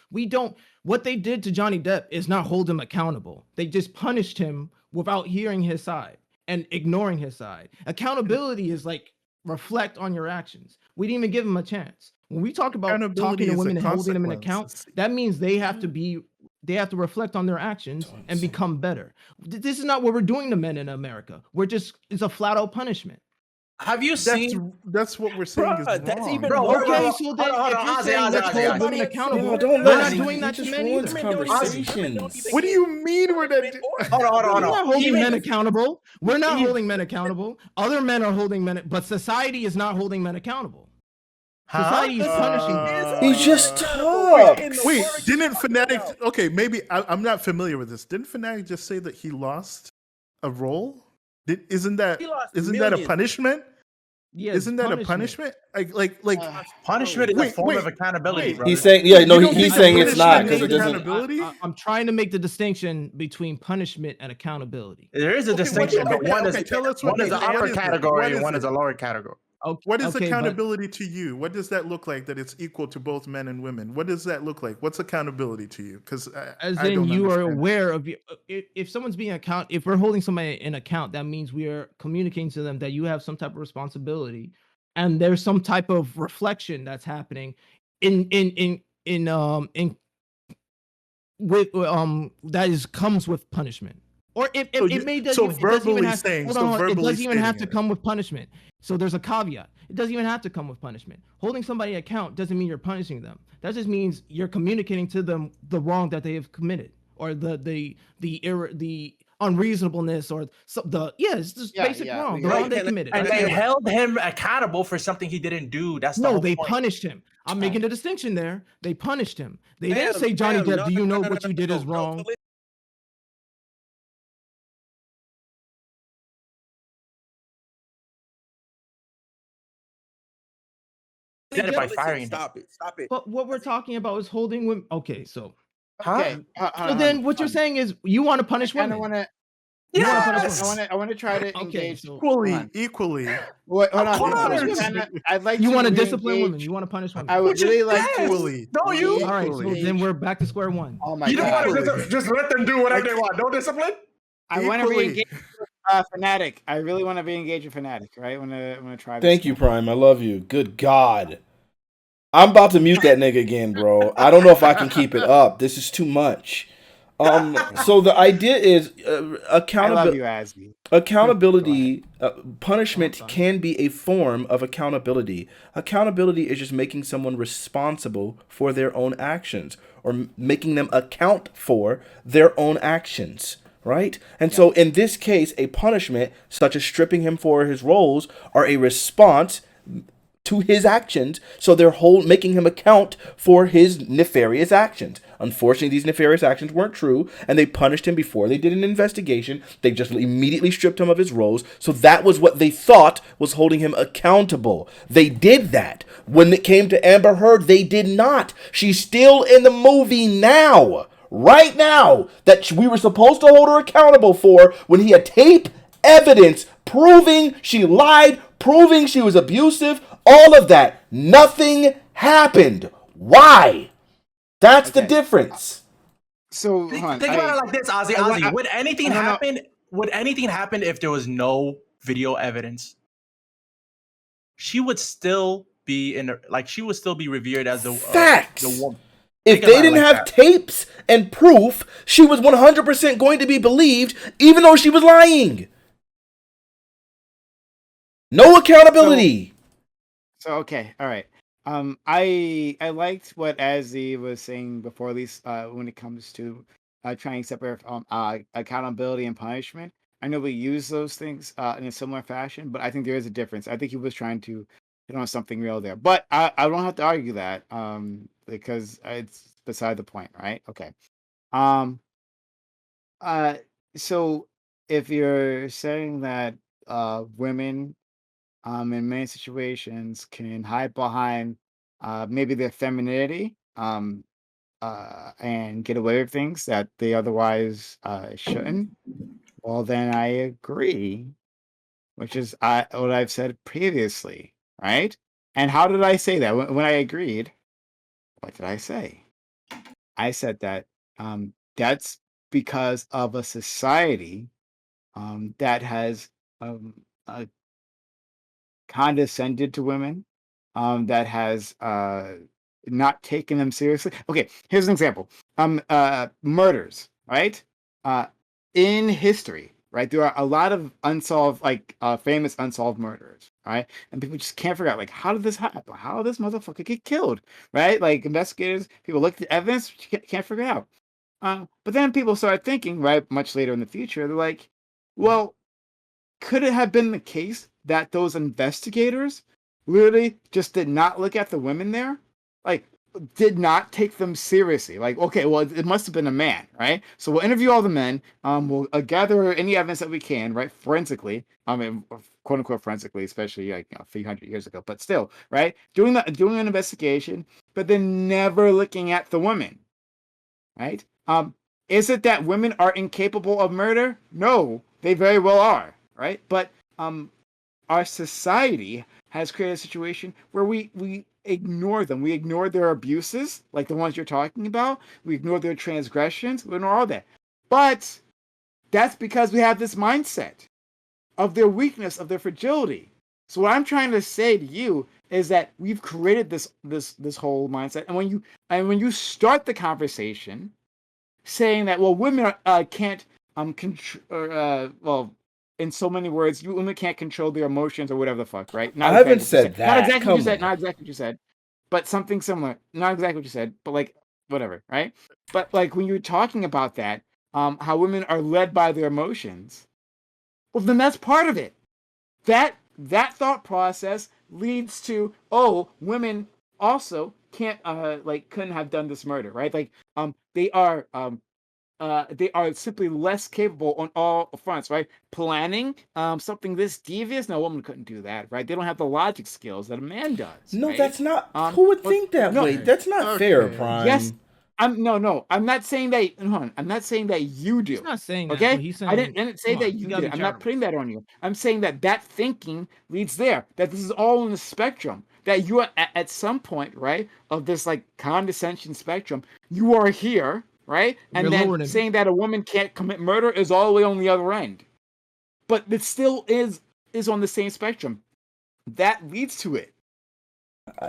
what they did to Johnny Depp is not hold him accountable. They just punished him without hearing his side and ignoring his side. Accountability is like reflect on your actions. We didn't even give him a chance. When we talk about talking to women and holding them in account, that means they have to reflect on their actions and become better. This is not what we're doing to men in America. It's a flat out punishment. Have you seen? That's what we're saying. Bro, is that's wrong. even okay. So then, if you're saying let's hold women accountable, we're not doing that to men either. What do you mean we're not? Hold on. We're not holding men accountable. We're not holding men accountable. Other men are holding men, but society is not holding men accountable. Society is punishing them. He just talked. Wait, didn't Fanatiq? Okay, maybe I'm not familiar with this. Didn't Fanatiq just say that he lost a role? Isn't that a punishment? Yeah, isn't that a punishment? Like punishment is a form of accountability. He's saying, he's saying it's not because it doesn't. I'm trying to make the distinction between punishment and accountability. There is a distinction, but one is an upper category and one is a lower category. What is accountability to you? What does that look like that it's equal to both men and women? What does that look like? What's accountability to you? Because you are aware of if someone's being if we're holding somebody in account, that means we are communicating to them that you have some type of responsibility and there's some type of reflection that's happening comes with punishment. Or it doesn't even have to come with punishment. So there's a caveat. It doesn't even have to come with punishment. Holding somebody account doesn't mean you're punishing them. That just means you're communicating to them the wrong that they have committed, or the unreasonableness, or it's just basic wrong. The wrong they committed. And they held him accountable for something he didn't do. They punished him. I'm making a distinction there. They punished him. They didn't say, Johnny Depp, do you know what you did is wrong? By firing. Stop it. But what we're talking about is holding women. Okay, so so then what you're saying is you want to punish women. I want to try to engage equally. Wait, hold on. I'd like you want to discipline women. You want to punish women. I would really like to. Don't you? All right, so then we're back to square one. Oh my God! You don't want to just let them do whatever they want. No discipline. I want to re-engage Fanatiq. I really want to re-engage with Fanatiq. Right? I want to try. Thank you, Prime. I love you. Good God. I'm about to mute that nigga again, bro. I don't know if I can keep it up. This is too much. So the idea is accountability, punishment can be a form of accountability. Accountability is just making someone responsible for their own actions, or making them account for their own actions, right? And so in this case, a punishment such as stripping him for his roles are a response to his actions, so they're making him account for his nefarious actions. Unfortunately, these nefarious actions weren't true, and they punished him before they did an investigation. They just immediately stripped him of his roles, so that was what they thought was holding him accountable. They did that. When it came to Amber Heard, they did not. She's still in the movie now, right now, that we were supposed to hold her accountable for when he had tape evidence proving she lied, proving she was abusive. All of that, nothing happened. Why? That's the difference. So think about it like this, Ozzy. Would anything happen? Would anything happen if there was no video evidence? She would still be she would still be revered as the facts. The woman. If they didn't have tapes and proof, she was 100% going to be believed, even though she was lying. No accountability. So okay, all right. I liked what Azzy was saying before, at least when it comes to trying to separate accountability and punishment. I know we use those things in a similar fashion, but I think there is a difference. I think he was trying to hit on something real there, but I don't have to argue that because it's beside the point, right? Okay. Um. So if you're saying that women in many situations can hide behind maybe their femininity and get away with things that they otherwise shouldn't, well, then I agree, which is what I've said previously, right? And how did I say that? When I agreed, what did I say? I said that that's because of a society that has um, uh, condescended to women, that has not taken them seriously. Okay, here's an example. Murders, right? In history, right? There are a lot of unsolved, like famous unsolved murders, right? And people just can't figure out, like, how did this happen? How did this motherfucker get killed, right? Like investigators, people look at the evidence, can't figure it out. But then people start thinking, right, much later in the future, they're like, well, could it have been the case that those investigators literally just did not look at the women there? Like, did not take them seriously. Like, okay, well, it must have been a man, right? So we'll interview all the men. We'll gather any evidence that we can, right? Forensically. I mean, quote unquote forensically, especially like 300 years ago, but still, right? Doing an investigation, but then never looking at the women, right? Is it that women are incapable of murder? No, they very well are, right? But our society has created a situation where we ignore them. We ignore their abuses, like the ones you're talking about. We ignore their transgressions. We ignore all that. But that's because we have this mindset of their weakness, of their fragility. So what I'm trying to say to you is that we've created this whole mindset, and when you start the conversation saying that, well, women can't well, in so many words, women can't control their emotions or whatever the fuck, right? I haven't said that. Not exactly what you said. Not exactly what you said, but something similar. Not exactly what you said, but like whatever, right? But like when you're talking about that, how women are led by their emotions, well, then that's part of it. That thought process leads to, oh, women also can't couldn't have done this murder, right? Like they are simply less capable on all fronts, right? Planning something this devious, no, a woman couldn't do that, right? They don't have the logic skills that a man does. No, right? that's not. Who would think that way? That's not fair, Prime. Yes, I'm not saying that. Hold on, I'm not saying that you do. He's not saying that. Okay, But he's saying, I didn't say that you did. I'm not putting that on you. I'm saying that thinking leads there. That this is all in the spectrum. That you are at some point, right, of this like condescension spectrum. You are here, right, and then saying that a woman can't commit murder is all the way on the other end. But it still is on the same spectrum. That leads to it.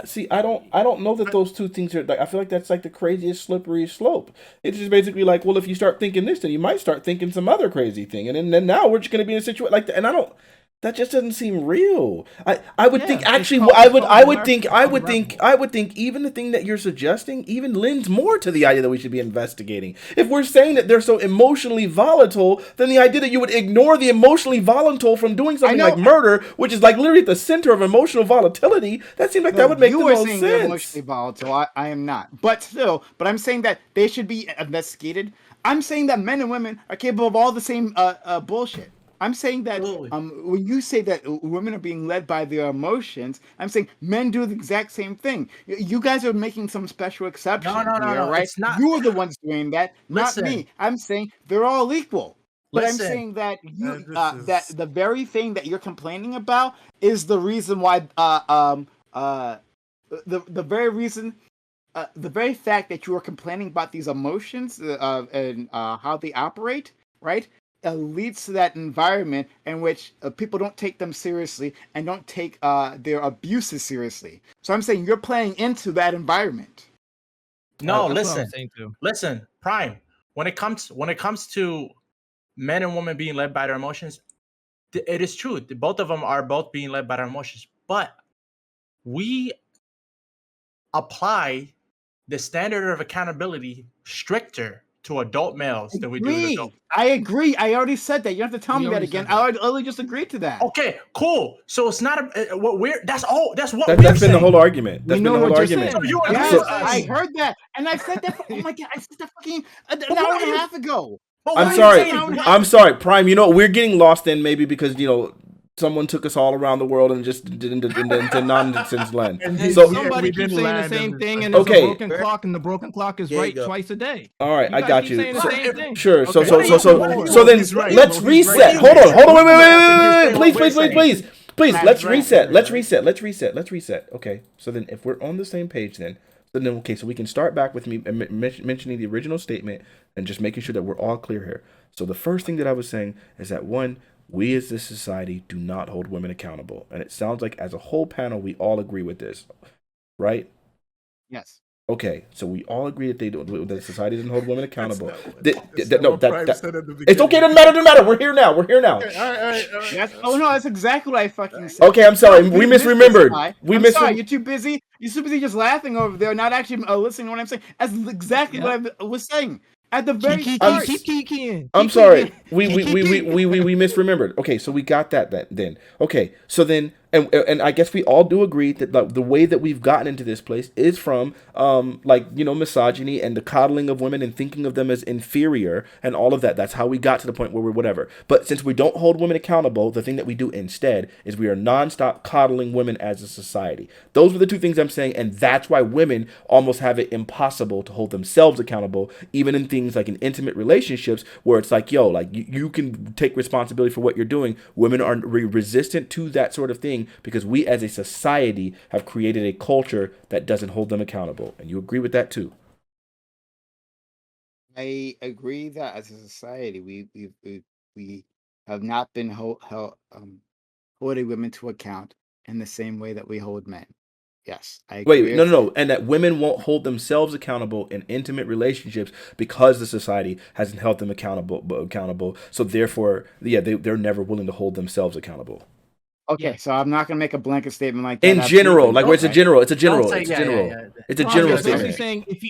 See, I don't know that those two things are like. I feel like that's like the craziest slippery slope. It's just basically like, well, if you start thinking this, then you might start thinking some other crazy thing, and then now we're just going to be in a situation like that. And I don't. That just doesn't seem real. I would think actually I would think even the thing that you're suggesting even lends more to the idea that we should be investigating. If we're saying that they're so emotionally volatile, then the idea that you would ignore the emotionally volatile from doing something like murder, which is like literally at the center of emotional volatility, that seems like that would make the most sense. You are saying they're emotionally volatile. I am not. But I'm saying that they should be investigated. I'm saying that men and women are capable of all the same bullshit. I'm saying that when you say that women are being led by their emotions, I'm saying men do the exact same thing. You guys are making some special exception here, right? It's not, you are the ones doing that, not me. I'm saying they're all equal. But I'm saying that that the very thing that you're complaining about is the reason why the very reason. The very fact that you are complaining about these emotions and how they operate, right? Leads to that environment in which people don't take them seriously and don't take their abuses seriously. So I'm saying you're playing into that environment. No, listen, Prime. When it comes to men and women being led by their emotions, it is true. Both of them are both being led by their emotions, but we apply the standard of accountability stricter to adult males than we do to adult. I agree. I already said that. You don't have to tell me that again. I already just agreed to that. Okay, cool. So it's not what we're. That's all. That's what that's been the whole argument. That's been the whole argument. I heard that, and I said that. Oh my god, I said that fucking an hour and a half ago. I'm sorry, Prime. You know we're getting lost in maybe because someone took us all around the world and just did into nonsense land. So somebody keeps saying the same thing, and there's a broken clock, and the broken clock is right twice a day. All right, I got you. Sure. So then let's reset. Hold on. Wait. Please. Let's reset. Okay. So then, if we're on the same page, then okay. So we can start back with me mentioning the original statement and just making sure that we're all clear here. So the first thing that I was saying is that one. We as a society do not hold women accountable. And it sounds like as a whole panel, we all agree with this, right? Yes. Okay, so we all agree that that society doesn't hold women accountable. It's okay, doesn't matter. We're here now. Okay, all right. That's exactly what I fucking said. Okay, I'm sorry. We misremembered. Sorry, you're too busy. You're too busy just laughing over there, not actually listening to what I'm saying. That's exactly what I was saying. At the very start. I'm sorry. We misremembered. Okay, so we got that then. Okay, so then and I guess we all do agree that the way that we've gotten into this place is from misogyny and the coddling of women and thinking of them as inferior and all of that. That's how we got to the point where we're whatever. But since we don't hold women accountable, the thing that we do instead is we are nonstop coddling women as a society. Those were the two things I'm saying, and that's why women almost have it impossible to hold themselves accountable, even in things like in intimate relationships where it's like, you can take responsibility for what you're doing. Women are resistant to that sort of thing because we as a society have created a culture that doesn't hold them accountable. And you agree with that too? I agree that as a society, we have not been holding women to account in the same way that we hold men. Yes, I agree. Wait, no, and that women won't hold themselves accountable in intimate relationships because the society hasn't held them accountable. So therefore, they're never willing to hold themselves accountable. Okay, so I'm not gonna make a blanket statement like that. In general, where it's a general, it's a general statement. Saying if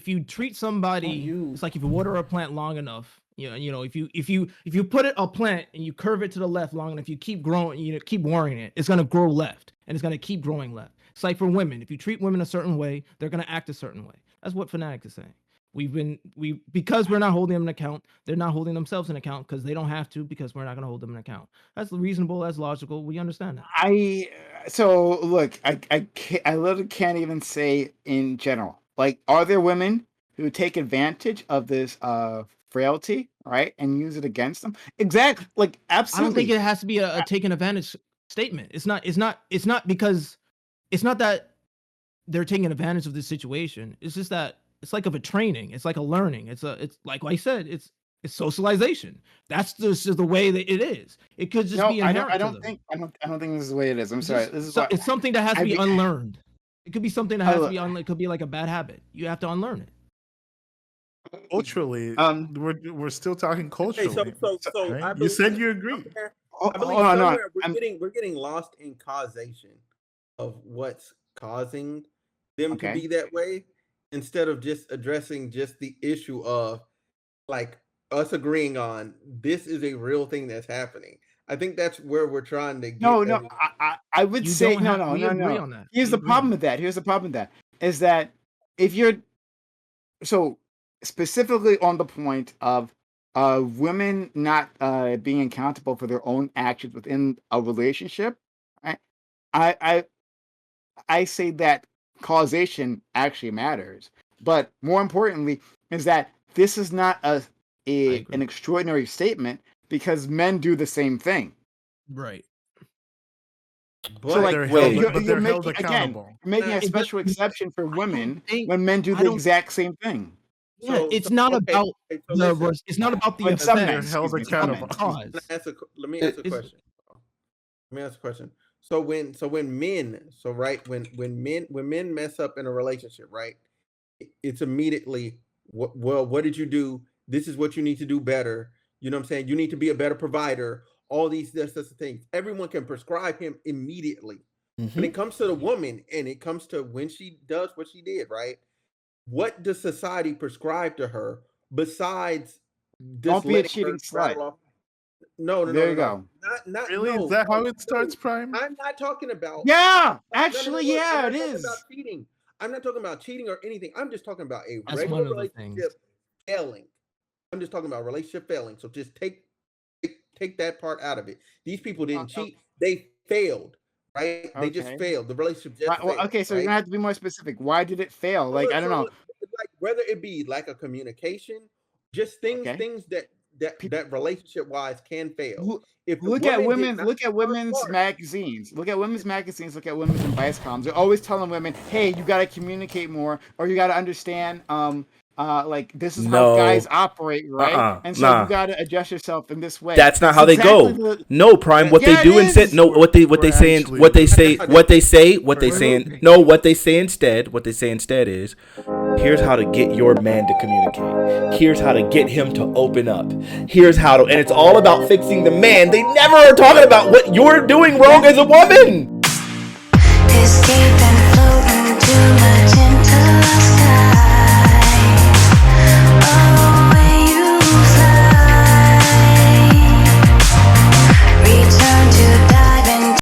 you treat somebody, it's like if you water a plant long enough. If you put a plant and you curve it to the left long enough, you keep growing, keep watering it, it's gonna grow left, and it's gonna keep growing left. It's like for women, if you treat women a certain way, they're gonna act a certain way. That's what Fanatiq is saying. Because we're not holding them in account, they're not holding themselves in account because they don't have to, because we're not going to hold them in account. That's reasonable, that's logical. We understand that. I literally can't even say in general. Like, are there women who take advantage of this frailty, right, and use it against them? Exactly. Like, absolutely. I don't think it has to be a taken advantage statement. It's not because it's not that they're taking advantage of this situation. It's just that it's like of a training. It's like a learning. It's like I said. It's socialization. That's just the way that it is. It could just be inherent. I don't think this is the way it is. I'm sorry. It's something that has to be unlearned. It could be something that has to be unlearned. It could be like a bad habit. You have to unlearn it. Culturally, we're still talking culturally. So right? You said you agree. I believe we're getting lost in causation of what's causing them to be that way, instead of just addressing just the issue of like us agreeing on this is a real thing that's happening. I think that's where we're trying to get. I would say no. Here's the problem with that. Is that if you're so specifically on the point of women not being accountable for their own actions within a relationship, right? I say that causation actually matters, but more importantly is that this is not an extraordinary statement because men do the same thing, right? But so they're held accountable. Making a special exception for women when men do the exact same thing. Yeah, it's not about the it's not about the effect. They're held accountable. Let me ask a question. when men mess up in a relationship, right? It's immediately, what did you do? This is what you need to do better. You know what I'm saying? You need to be a better provider. All these things. Everyone can prescribe him immediately. When it comes to the woman, and it comes to when she does what she did, right? What does society prescribe to her besides don't be a cheating slut? No. There you go. Not really? No, is that how it starts, Prime? I'm not talking about. Yeah, actually, yeah, it is. Cheating. I'm not talking about cheating or anything. I'm just talking about a That's regular one of the relationship failing. I'm just talking about relationship failing. So just take that part out of it. These people didn't cheat. They failed, right? They just failed. The relationship just failed. Okay, so right? you're gonna have to be more specific. Why did it fail? Like, I don't know. Like, whether it be like a communication, just things that relationship wise can fail. Look at women's magazines. Look at women's magazines. Look at women's advice columns. They're always telling women, "Hey, you got to communicate more, or you got to understand, like this is how guys operate, right? And so you got to adjust yourself in this way." That's not how they go. No, Prime. What they do instead. No, what they say instead is, here's how to get your man to communicate. Here's how to get him to open up. Here's how to, and it's all about fixing the man. They never are talking about what you're doing wrong as a woman. It's deep and floating too much.